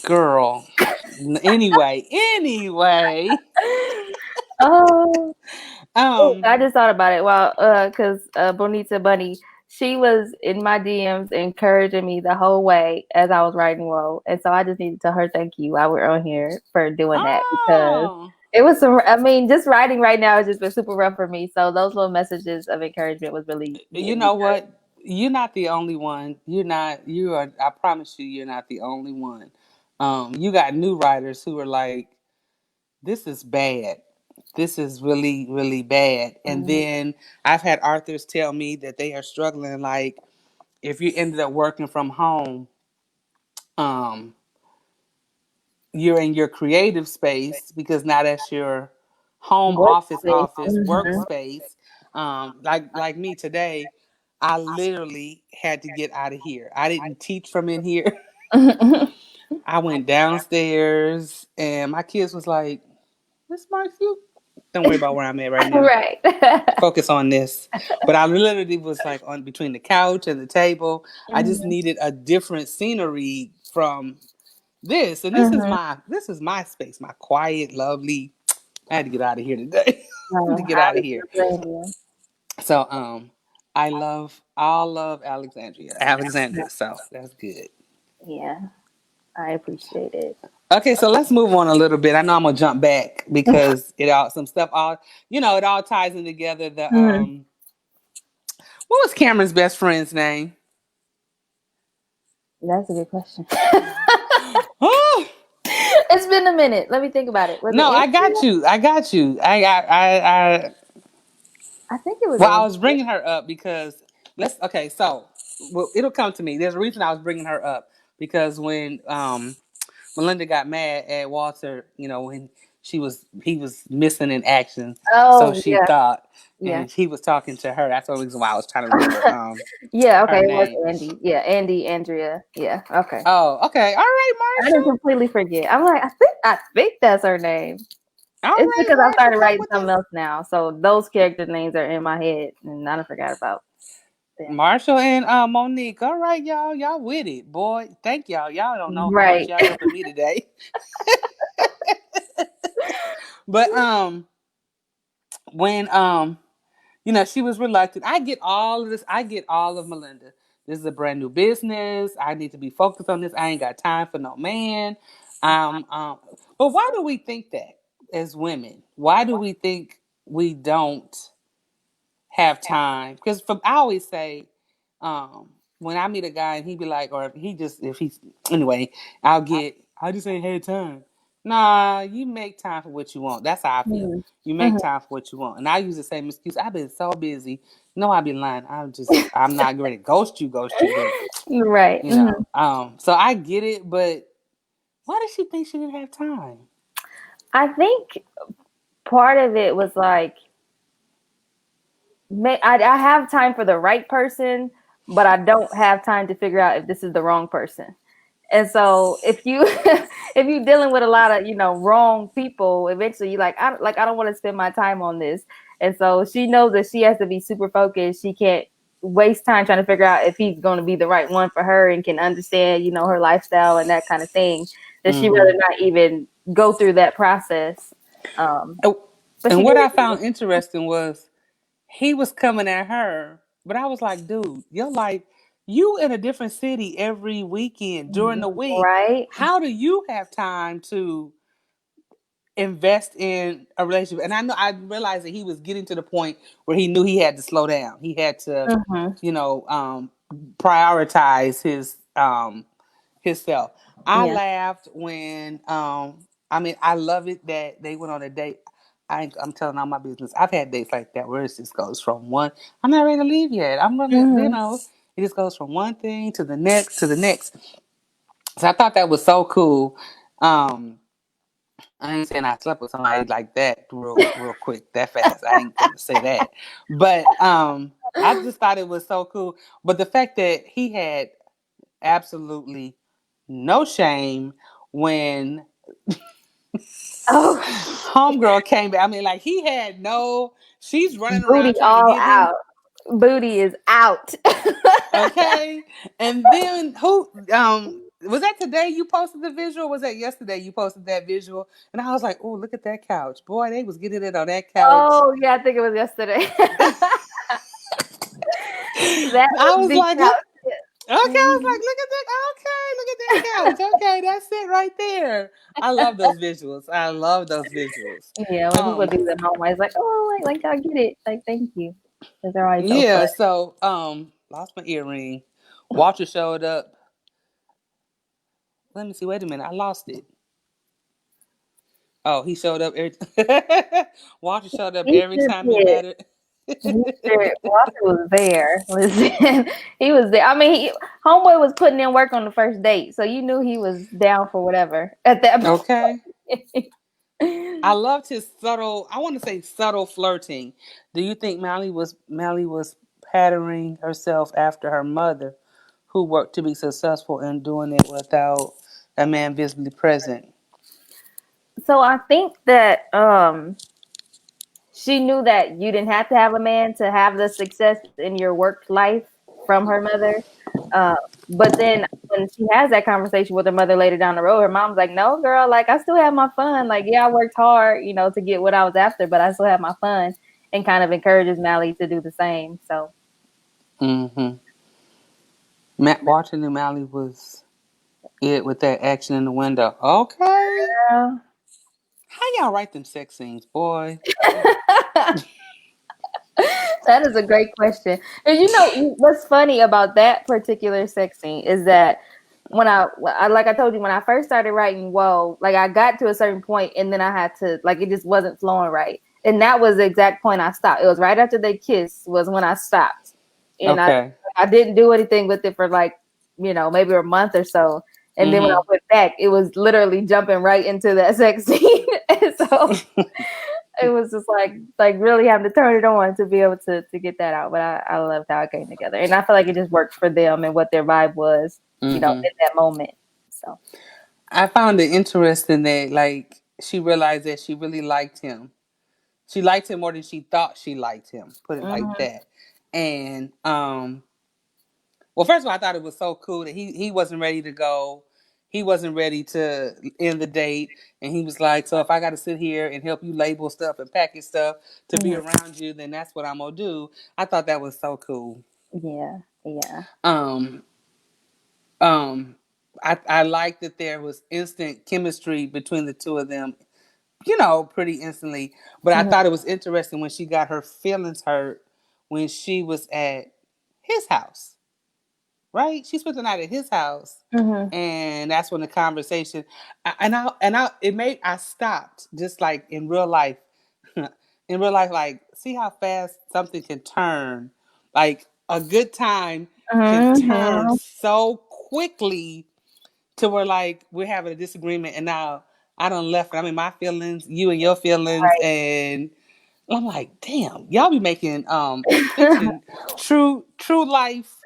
girl. Anyway. Oh, oh, Um. I just thought about it. Well, because Bonita Bunny, she was in my DMs encouraging me the whole way as I was writing Whoa, and so I just need to tell her thank you while we're on here for doing that because Oh. it was some. I mean, just writing right now has just been super rough for me. So those little messages of encouragement was really You getting me know what? You're not the only one. You're not. You are. I promise you, you're not the only one. You got new writers who are like, "This is bad. This is really, really bad." And started. then I've had authors tell me that they are struggling. Like, if you ended up working from home, um, you're in your creative space because now that's your home Workspace. office workspace. Like me today, I literally had to get out of here. I didn't teach from in here. Mhm. I went downstairs and my kids was like, Miss Marks, you don't worry about where I'm at right now. Right. Focus on this. But I literally was like on between the couch and the table. I just Mhm. needed a different scenery from this. And Mhm. this is my space, my quiet, lovely. I had to get out of here today. To No, get I out of here. don't blame you. So I'll love Alexandria. So that's good. Yeah, I appreciate it. Okay, so let's move on a little bit. I know I'm gonna jump back because it all some stuff all it all ties in together. The Mhm. what was Cameron's best friend's name? That's a good question. Oh, It's been a minute. Let me think about it. Was it no, I got Andrea? you. I got you. I I think it was Well, I was Andrea. bringing her up because let's. Okay, so well, it'll come to me. There's a reason I was bringing her up because when Melinda got mad at Walter, when he was missing in action, so Oh she yeah, thought, yeah. and he was talking to her. That's the reason why I was trying to remember Yeah, okay, her it was name. Andy. Yeah, Andy, Andrea. Yeah, okay. Oh, okay, all right, I didn't Marshall. completely forget. I'm like, I think that's her name. All It's right, because I Marshall, started come writing with something this. else now, so those character names are in my head, and I forgot about them. Marshall and Monique. All right, y'all with it, boy. Thank y'all. Y'all don't know how much Right. y'all helping me today. But when she was reluctant. I get all of this. I get all of Melinda. This is a brand new business. I need to be focused on this. I ain't got time for no man. But why do we think that as women? Why do we think we don't have time? Because I always say, when I meet a guy and he be like, or if he's anyway, I just ain't had time. Nah, you make time for what you want. That's how I feel. Mhm. You make Mhm. time for what you want. And I use the same excuse. I've been so busy. No, I be lying. I'm not ready to ghost you, but Right. Mhm. so I get it, but why does she think she didn't have time? I think part of it was like, I have time for the right person, but I don't have time to figure out if this is the wrong person. And so if you if you're dealing with a lot of wrong people, eventually you I don't want to spend my time on this. And so she knows that she has to be super focused. She can't waste time trying to figure out if he's going to be the right one for her and can understand her lifestyle and that kind of thing. That she Mm-hmm. rather not even go through that process. Um, but And she what I did. found interesting was he was coming at her, but I was like, dude, you're like, you in a different city every weekend during the week. Right. How do you have time to invest in a relationship? And I realized that he was getting to the point where he knew he had to slow down. He had to, Hmm. you know, prioritize himself. I Yeah. laughed when I love it that they went on a date. I'm telling all my business. I've had dates like that where it just goes from one. I'm not ready to leave yet. I'm gonna, Hmm. it just goes from one thing to the next to the next. So I thought that was so cool. I ain't saying I slept with somebody like that real quick that fast. I ain't gonna say that, but I just thought it was so cool. But the fact that he had absolutely no shame when Oh, homegirl came back. I mean, like he had no. She's running booty around trying to all get him. out. Booty is out. Okay, and then who? Was that today you posted the visual? Or was that yesterday you posted that visual? And I was like, oh, look at that couch, boy. They was getting it on that couch. Oh yeah, I think it was yesterday. That I was was the like, look. couch. Okay, I was Mhm. like, look at that. Okay, look at that couch. Okay, that's it right there. I love those visuals. I love those visuals. Yeah, when people Um, do them, I'm always like, oh, like I get it. Like, thank you, because they're always so fun. yeah. So, lost my earring. Walter showed up. Let me see. Wait a minute. I lost it. Oh, he showed up every. Walter showed up He every sure time it did. mattered. He sure. Walter was there. Listen, he was there. I mean, homeboy was putting in work on the first date, so you knew he was down for whatever at that Okay. point. I loved his subtle. I want to say subtle flirting. Do you think Mally was patterning herself after her mother, who worked to be successful and doing it without a man visibly present? So I think that she knew that you didn't have to have a man to have the success in your work life from her mother. Uh, but then when she has that conversation with her mother later down the road, her mom's like, "No, girl, like I still have my fun. Like, yeah, I worked hard, to get what I was after, but I still have my fun." And kind of encourages Mally to do the same. So Mm-hmm. Matt watching and Mally was it with that action in the window. Okay. yeah. How y'all write them sex scenes, boy? That is a great question. And what's funny about that particular sex scene is that like I told you, when I first started writing, whoa, like I got to a certain point and then I had to, like, it just wasn't flowing right. And that was the exact point I stopped. It was right after they kissed was when I stopped. And Okay. I didn't do anything with it for like, maybe a month or so. And then when I Mm-hmm. went back, it was literally jumping right into that sex scene. And so it was just like really having to turn it on to be able to get that out. But I loved how it came together. And I feel like it just worked for them and what their vibe was, Mm-hmm. in that moment. So I found it interesting that like she realized that she really liked him. She liked him more than she thought she liked him. Put it like mhm, that. And well, first of all, I thought it was so cool that he wasn't ready to go. He wasn't ready to end the date, and he was like, "So if I got to sit here and help you label stuff and package stuff to be mhm. around you, then that's what I'm gonna do." I thought that was so cool. Yeah, yeah. Um, um, I like that there was instant chemistry between the two of them. Pretty instantly. But I Mhm, thought it was interesting when she got her feelings hurt when she was at his house, right? She spent the night at his house, mhm, and that's when the conversation. It made I stopped just like in real life, in real life, like see how fast something can turn, like a good time can turn mhm. so quickly to where like we're having a disagreement, and now I done left. I'm in my feelings, you and your feelings, and I'm like, damn, y'all be making Right. fiction true life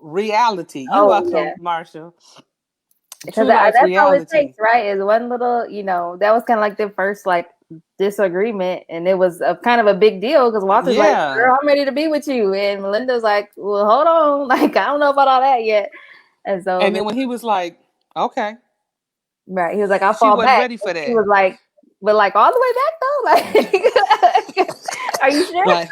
reality. You Oh yeah. welcome, Marshall. Because True life that's all it reality. takes, right? Is one little, that was kind of like the first like disagreement, and it was a kind of a big deal because Walter's like, Yeah. "Girl, I'm ready to be with you," and Melinda's like, "Well, hold on, like I don't know about all that yet." And so, And then when he was like, okay, right, he was like, "I'll she fall wasn't back," ready and for she that. was like, "But like all the way back though, like, are you sure?" Like,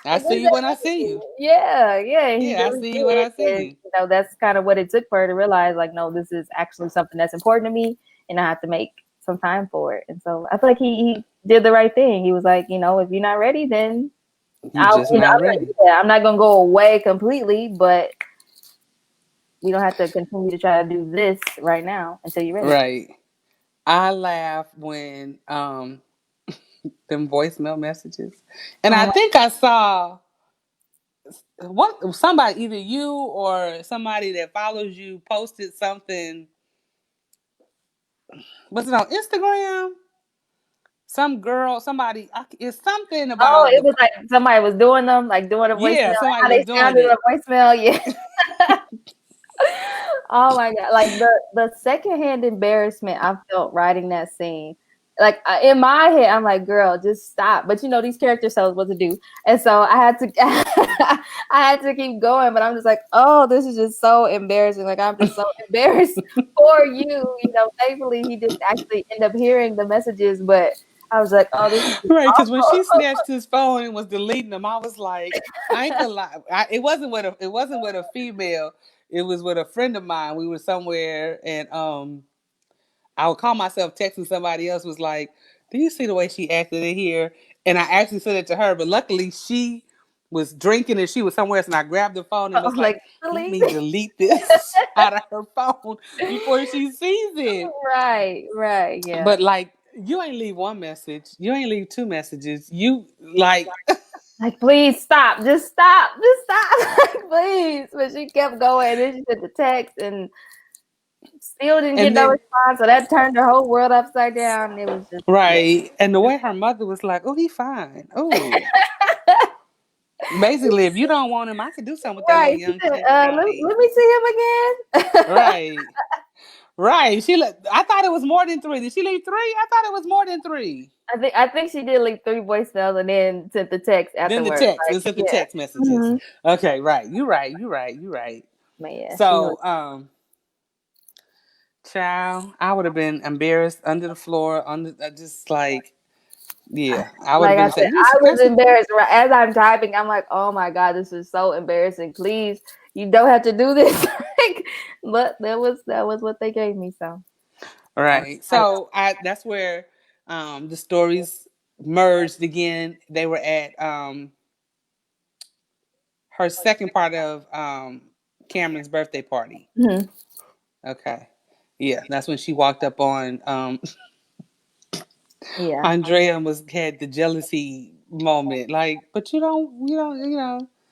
I Like, see you when I see you. yeah, yeah, he Yeah, I really see you when did, I see and you. that's kind of what it took for her to realize, like, no, this is actually something that's important to me, and I have to make some time for it. And so I feel like he did the right thing. He was like, if you're not ready, then You just not ready. I'm not gonna go away completely, but we don't have to continue to try to do this right now until you're ready. Right. I laugh when them voicemail messages. And I Oh think I saw somebody, either you or somebody that follows you, posted something. Was it on Instagram? Some girl, somebody. It's something Oh, about it the. was like somebody was doing them, like doing a voicemail, Yeah, somebody how was they doing sounded on it. a voicemail. Yeah. Oh my god! Like the secondhand embarrassment I felt writing that scene. Like in my head, I'm like, "Girl, just stop." But these characters tell us what to do, and so I had to, I had to keep going. But I'm just like, "Oh, this is just so embarrassing." Like I'm just so embarrassed for you. Thankfully he didn't actually end up hearing the messages, but I was like, "Oh, this is just Right, because when she awful." snatched his phone and was deleting them, I was like, I ain't gonna lie. It wasn't with a female. It was with a friend of mine. We were somewhere, and I would call myself texting somebody else. Was like, do you see the way she acted in here? And I actually said it to her, but luckily she was drinking and she was somewhere else, and I grabbed the phone and I was was like, like, let "Delete." me delete this out of her phone before she sees it. Right, right, yeah. But like, you ain't leave one message, you ain't leave two messages. You like, Like, please stop. Just stop. Like, please. But she kept going. And then she sent the text and still didn't get and no then response. So that turned her whole world upside down. It was just, yeah. right, and the way her mother was like, oh, he fine. Oh, basically, if you don't want him, I could do something with that little Right. She young said, sugar daddy. let me see him again. Right. Right. I thought it was more than three. Did she leave three? I thought it was more than three. I think she did leave 3 voicemails and then sent the text Then the afterwards. text. Like, Then sent the yeah. text messages. Mm-hmm. Okay, right. You right. You right. You right. But yeah, she was So, child, I would have been embarrassed under the floor, under just like, yeah, I would have like I been saying, said, let me I see, can I was see? embarrassed as I'm typing. I'm like, oh my god, this is so embarrassing. Please, you don't have to do this. Like, but that was what they gave me. So Right. I So that's where the stories merged again. They were at her second part of Cameron's birthday party. Mhm. Okay. Yeah, that's when she walked up on Yeah. Andrea and was had the jealousy moment. Like, but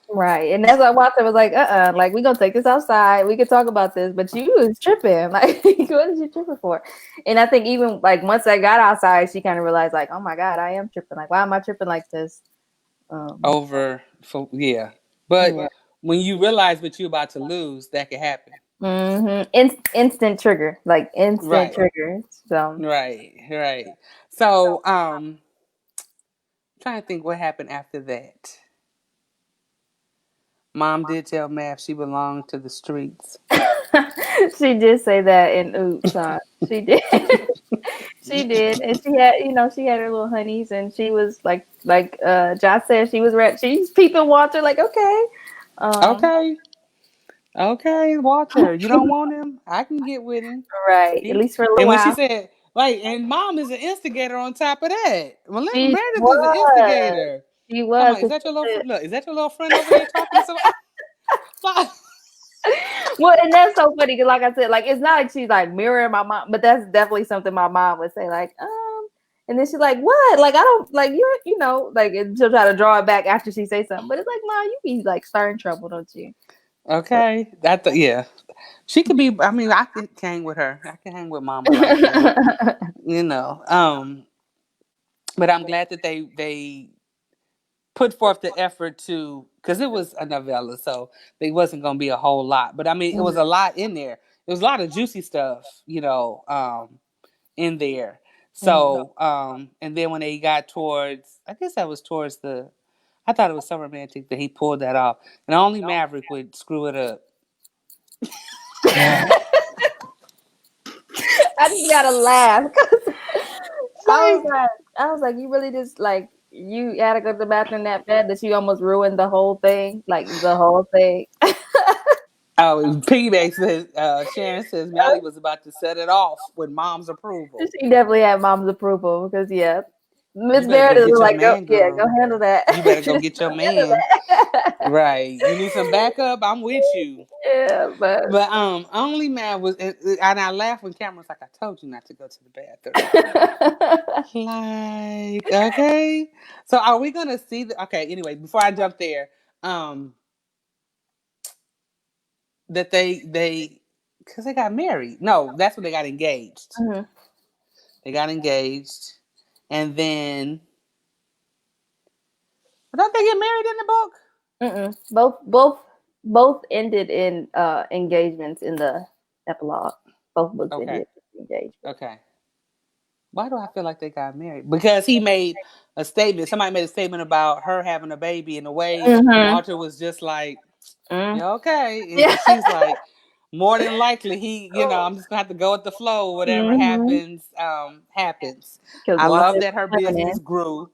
Right. And that's why Walter was like, like we gonna take this outside. We could talk about this, but you was tripping. Like, what is you tripping for? And I think even like once I got outside, she kind of realized, like, oh my God, I am tripping. Like, why am I tripping like this? over for yeah. But Yeah. when you realize what you're about to lose, that could happen. Instant trigger. Like instant Right. trigger. So Right. Right. So, trying to think what happened after that. Mom did tell Mav she belonged to the streets. she did say that in Oops, huh? She did. She did, and she had, she had her little honeys, and she was like Josh said, she's peeping Walter, like, okay, um, Okay. Okay, Walter, you don't want him? I can get with him. right, at He, least for a little and when she while. said, like, and mom is an instigator on top of that. She Meredith is an was, instigator. she Talking was, about, is 'cause that your little she said, look? Is that your little friend over there talking to somebody? Like, well, and that's so funny because, like I said, like it's not like she's like mirroring my mom, but that's definitely something my mom would say, like, and then she's like, "What? Like I don't like you're, like and she'll try to draw it back after she say something, but it's like, Mom, you be like starting trouble, don't you?" So, okay, yeah, she could be. I mean, I could hang with her. I can hang with Mama like that, you know. But I'm glad that they put forth the effort to, because it was a novella, so there wasn't going to be a whole lot. But I mean, it was a lot in there. There was a lot of juicy stuff, in there. Mhm. So, and then when they got towards, I guess that was towards I thought it was so romantic that he pulled that off, and only Maverick would screw it up. I just gotta laugh 'cause I was Like, like, you really just like you had to go to the bathroom that bad that you almost ruined the whole thing, like the whole thing. oh, piggyback says, Sharon says Melly was about to set it off with mom's approval. She definitely had Mom's approval because yeah, You Miss better go Meredith get was your like, go man, yeah, go girl. handle that. You better She go was get your like, go handle man. that. Right. You need some backup? I'm with you. Yeah, but But only man was, and I laughed when Cameron was like, "I told you not to go to the bathroom." Like, okay. So are we gonna see the? Okay. Anyway, before I jump there, um, that they because they got married. No, that's when they got engaged. Mhm. They got engaged, and then don't they get married in the book? Both ended in engagements in the epilogue. Both books Okay. ended in engagement. Okay. Why do I feel like they got married? Because he made a statement. Somebody made a statement about her having a baby, and the way Mm-hmm. Walter was just like, Mm. "Yeah, okay," Yeah. and she's like, "More than likely, I'm just gonna have to go with the flow. Whatever Mm-hmm. happens, happens." Because I love Walter's that her business feminine. grew.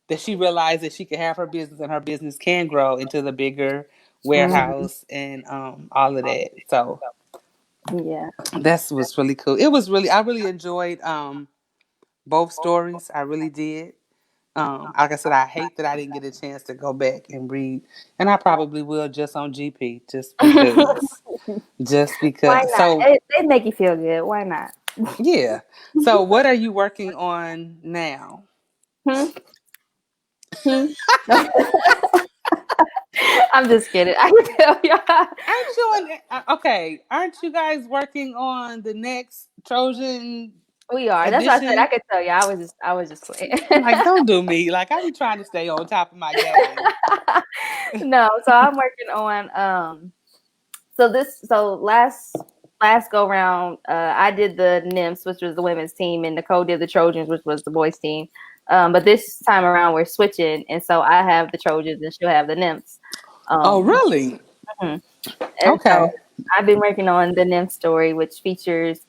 That she realized that she could have her business, and her business can grow into the bigger Mm-hmm. warehouse and all of that. So Yeah. that was really cool. It was really I really enjoyed both stories. I really did. Like I said, I hate that I didn't get a chance to go back and read, and I probably will just on GP, just because, just Why because. not? So It make you feel good. Why not? yeah. So what are you working on now? Hmm? Hmm? I'm just kidding. I can tell y'all. Aren't you okay? Aren't you guys working on the next Trojan We are. That's what I said. I edition? could tell you. I was just playing. Like, don't do me. Like, I be trying to stay on top of my game. No, so I'm working on so last go round, I did the nymphs, which was the women's team, and Nicole did the Trojans, which was the boys team. But this time around we're switching, and so I have the Trojans and she'll have the nymphs. Oh, Um, really? mhm. And so Okay. I've been working on the nymph story, which features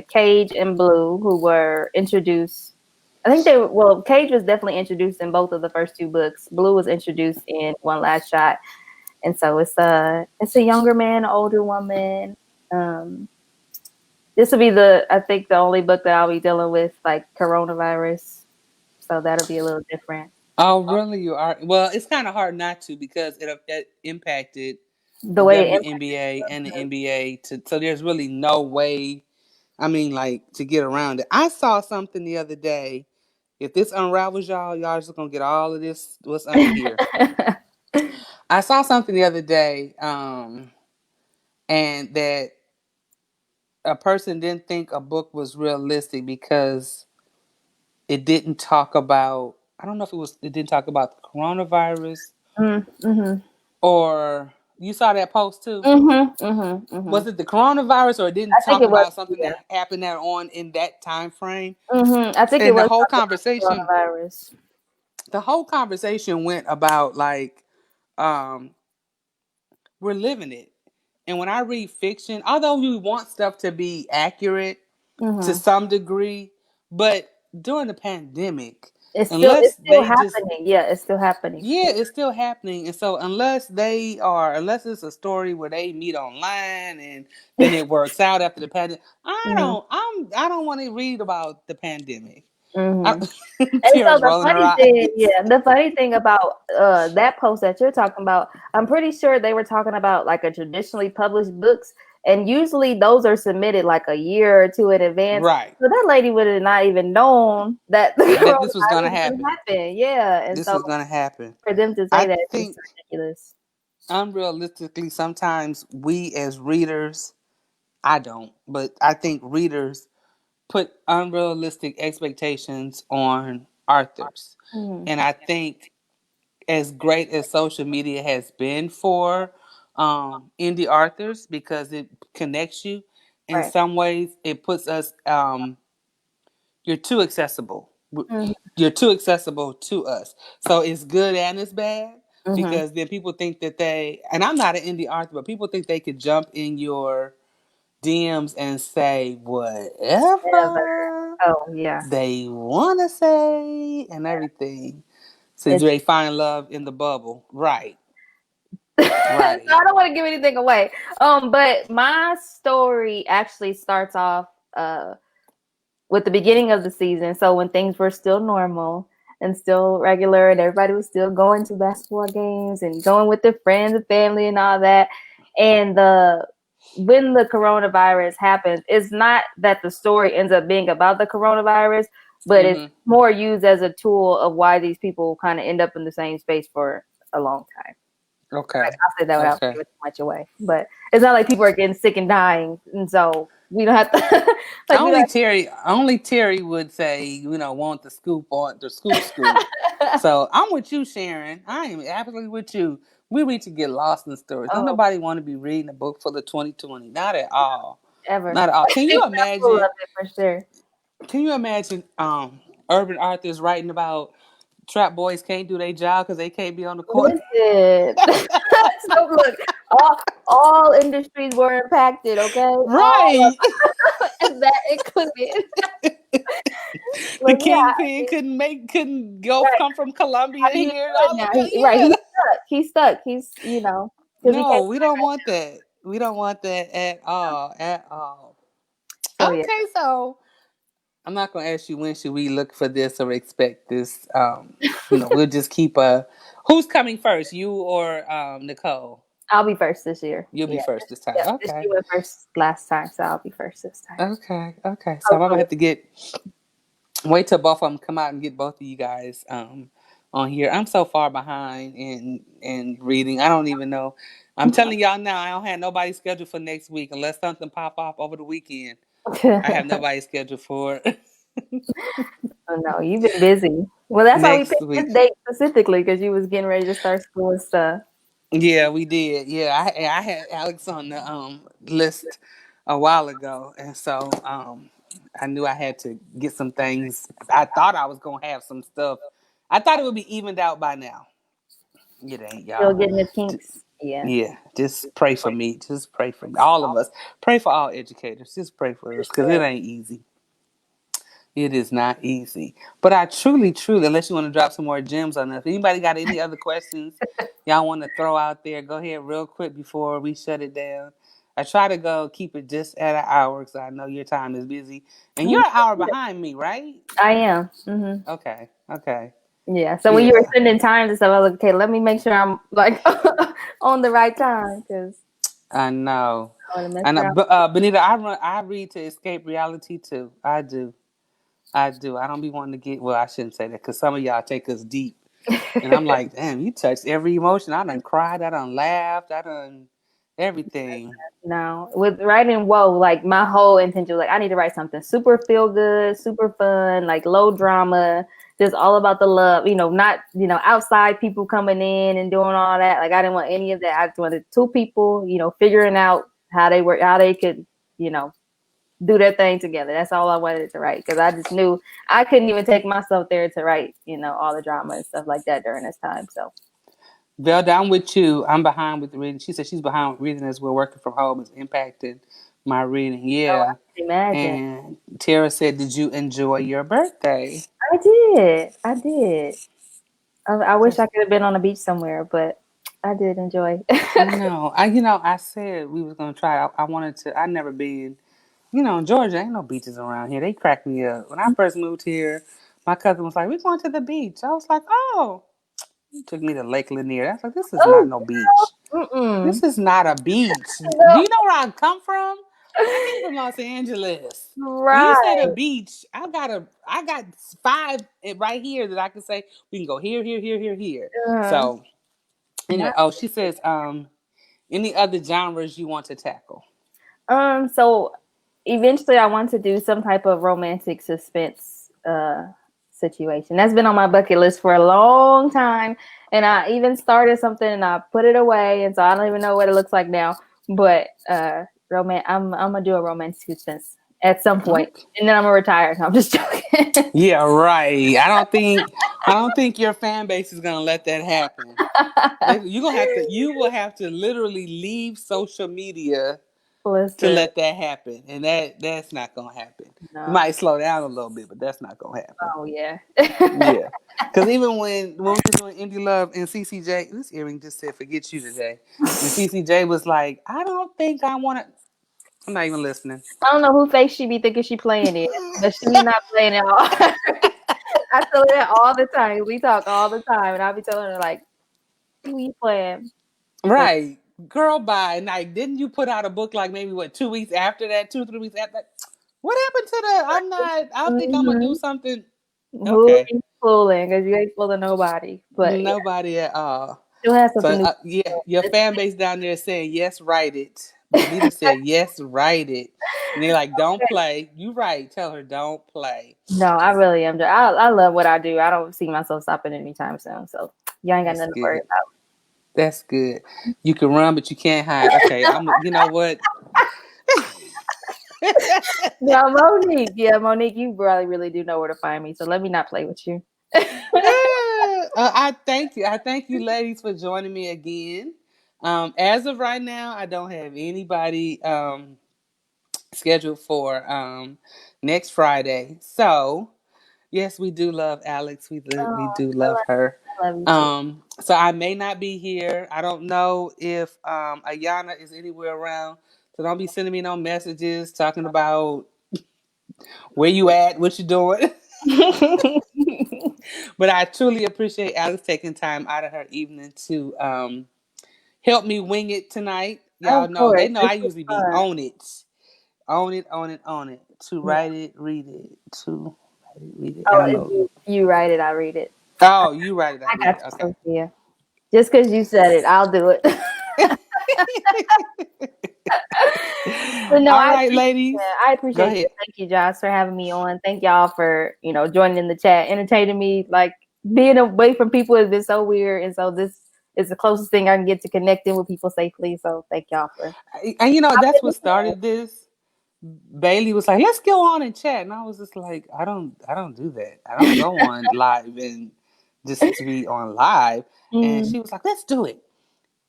Cage and Blue, who were introduced. I think Cage was definitely introduced in both of the first two books. Blue was introduced in One Last Shot, and so it's a younger man, older woman. Um, this will be I think the only book that I'll be dealing with like coronavirus, so that'll be a little different. Oh, really? You are? Well, it's kind of hard not to because it impacted. The the way it WNBA and the NBA. So there's really no way. I mean, like to get around it. I saw something the other day. If this unravels y'all, y'all just gonna get all of this. What's under here? impacted. I saw something the other day, and that a person didn't think a book was realistic because it didn't talk about. I don't know if it didn't talk about the coronavirus Mm-hmm. or you saw that post too. Mm-hmm. Mm-hmm. Mm-hmm. Was it the coronavirus or it didn't I think talk it was. about something Yeah. that happened there on in that time frame? I think it And was talking about coronavirus. the whole conversation went about like um we're living it. And when I read fiction, although we want stuff to be accurate to Mm-hmm. some degree, but during the pandemic, It's still unless it's still they just happening. Yeah, it's still happening. yeah, it's still happening. And so unless it's a story where they meet online and then it works out after the pandemic, Mm-hmm. I don't want to read about the pandemic. I, Mm-hmm. And so tears the rolling her funny thing, eyes. yeah, the funny thing about that post that you're talking about, I'm pretty sure they were talking about like a traditionally published books, and usually those are submitted like a year or two in advance. Right. So that lady would have not even known that the That this was coronavirus gonna was going to happen. happen. Yeah, and This so was gonna happen. for them to say I that is just think ridiculous. unrealistically sometimes we as readers, I don't, but I think readers put unrealistic expectations on authors. Mm-hmm. And I think as great as social media has been for indie authors because it connects you in Right. some ways, it puts us you're too accessible. Mm-hmm. You're too accessible to us. So it's good and it's bad Mm-hmm. because then people think that and I'm not an indie author, but people think they could jump in your DMs and say Ever. whatever Oh yeah. they want to say and everything. So do It's they find love in the bubble? Right. so Right. I don't want to give anything away. But my story actually starts off with the beginning of the season. So when things were still normal and still regular, and everybody was still going to basketball games and going with their friends and family and all that. And the when the coronavirus happens, it's not that the story ends up being about the coronavirus, but it's Mm-hmm. more used as a tool of why these people kind of end up in the same space for a long time. Like, Okay. I'll say that without Okay. giving too much away. But it's not like people are getting sick and dying, and so we don't have to like we don't Only Terry would say, want the scoop on the scoop. have So I'm with you, Sharon. I am absolutely with you. We need to get lost in stories. Don't oh nobody want to be reading a book full of 2020. Not at all. ever. Not at all. Can you It's not full of imagine? it for sure. Can you imagine? Urban authors writing about trap boys can't do their job because they can't be on the court. Listen, so look, all industries were impacted. Okay, all of Right. and that included. The Look, yeah, kingpin couldn't go right. come from I Columbia mean, he here. could All of now. that. Right, Yeah. he's stuck. He's because he No, can't. we don't want that. We don't want that at all. At all. So yeah, Okay, so I'm not gonna ask you when should we look for this or expect this. We'll just keep who's coming first, you or Nicole? I'll be first this year. You'll be Yeah, first this time. yeah. This Okay. year went first last time, so I'll be first this time. Okay. Okay. So I'm gonna Hopefully. have to wait till both of them come out and get both of you guys on here. I'm so far behind in reading. I don't even know. I'm telling y'all now, I don't have nobody scheduled for next week unless something pop off over the weekend. I have nobody scheduled for Oh no, you've been busy. Well, that's why we next picked week. this date specifically because you was getting ready to start school and stuff. Yeah, we did. Yeah, I had Alex on the list a while ago, and so I knew I had to get some things. I thought I was gonna have some stuff. I thought it would be evened out by now. It ain't, Still y'all. getting the kinks. Yeah, Yeah, just pray for me. Just pray for me. All of us. Pray for all educators. Just pray for for us because it sure. ain't easy. It is not easy. But I truly, truly, unless you want to drop some more gems on us. If anybody got any other questions y'all want to throw out there, go ahead real quick before we shut it down. I try to keep it just at an hour because I know your time is busy. And you're an hour behind me, right? I am. Hmm. Okay. Okay. Yeah. So when you were Yeah. spending time and stuff, I was like, okay, let me make sure I'm like on the right time because I know. I want to mess I know. around. But Benita, I read to escape reality too. I do. I do. I don't be wanting to get. Well, I shouldn't say that because some of y'all take us deep, and I'm like, damn, you touched every emotion. I done cried. I done laughed. I done everything. No, with writing, whoa, like my whole intention was like, I need to write something super feel good, super fun, like low drama, just all about the love, not, outside people coming in and doing all that. Like, I didn't want any of that. I just wanted two people, figuring out how they work, how they could, you know, do their thing together. That's all I wanted to write because I just knew I couldn't even take myself there to write, all the drama and stuff like that during this time. So, Velda, I'm with you. I'm behind with reading. She said she's behind with reading as we're working from home. It's impacting my reading. oh, I Yeah. can imagine. And Tara said, "Did you enjoy your birthday?" I did. I did. I wish That's, I could have been on a beach somewhere, but I did enjoy. I know. I said we was gonna try. I wanted to. I never been. In Georgia, ain't no beaches around here. They cracked me up when I first moved here. My cousin was like, "We're going to the beach." I was like, "Oh." He took me to Lake Lanier. I was like, "This is not Oh, no beach. mm-mm. This is not a beach." Do No. you know where I come from? I came from Los Angeles. When you say the Right. beach, I got five right here that I can say we can go here, here, here, here, here. Uh, So anyway, not, oh, she says, any other genres you want to tackle? so eventually I want to do some type of romantic suspense situation. That's been on my bucket list for a long time. And I even started something and I put it away. And so I don't even know what it looks like now. But I'm gonna do a romantic suspense at some point. Okay. And then I'm gonna retire. No, I'm just joking. Yeah, right. I don't think your fan base is gonna let that happen. You will have to literally leave social media to Listen, let that happen, and that's not gonna happen. You no. might slow down a little bit, but that's not gonna happen. Oh yeah. Yeah, because even when we were doing Indie Love and CCJ, this earring just said "Forget you" today, and CCJ was like, "I don't think I want to." I'm not even listening. I don't know who face she be thinking she playing it, but she be not playing it all. I tell her that all the time. We talk all the time, and I be telling her like, "Who you playing?" But Right, girl. Bye. Like, didn't you put out a book like maybe what 2 weeks after that, 2 or 3 weeks after that? What happened to the? I'm not. I think I'm gonna do mm-hmm. something. Who are Okay, you fooling? Because you ain't fooling nobody. But yeah, nobody at all. she'll have So something new. yeah, your fan base down there is saying yes, write it. Benita said yes, write it, and they're like, don't play. You right. Tell her don't play. No, I really am. I love what I do. I don't see myself stopping anytime soon. So you ain't got That's nothing to worry good. about. That's good. You can run, but you can't hide. Okay, I'm. You know what? Yeah, Monique. Yeah, Monique, you probably really do know where to find me. So let me not play with you. I thank you. I thank you, ladies, for joining me again. As of right now, I don't have anybody scheduled for next Friday. So yes, we do love Alex. We Oh, do love her. I love you too. So I may not be here. I don't know if Ayana is anywhere around. So don't be sending me no messages talking about where you at, what you doing. But I truly appreciate Alex taking time out of her evening to help me wing it tonight. Y'all Of know course, they know this I was usually be fun. on it, on it, on it, on it. To Yeah. write it, read it. To write it, read it. I Oh, don't if know. you write it, I read it. Oh, you write it, I I read got it. you, Okay. Sophia. Just because you said it, I'll do it. But no, All right, ladies. I Go appreciate you. ahead. Thank you, Josh, for having me on. Thank y'all for joining in the chat, entertaining me. Like being away from people has been so weird, and so this is the closest thing I can get to connecting with people safely. So thank y'all for. And that's what Yeah. started this. Bailey was like, "Let's go on and chat," and I was just like, I don't do that. I don't go on live and just to be on live." And Mm, she was like, "Let's do it."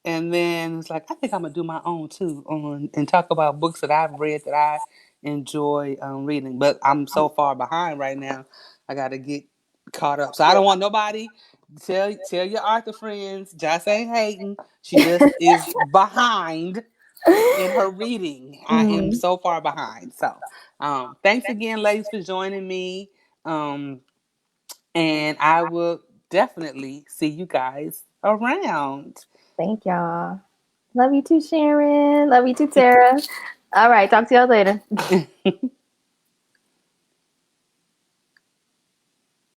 And then it's like, I think I'm gonna do my own too, on and talk about books that I've read that I enjoy reading. But I'm so far behind right now. I got to get caught up. So I don't want nobody tell your Arthur friends. Joss ain't hating. She just is behind in her reading. I am mm. so far behind. So thanks again, ladies, for joining me. Um, and I will definitely see you guys around. Thank y'all. Love you too, Sharon. Love you too, Tara. All right. Talk to y'all later.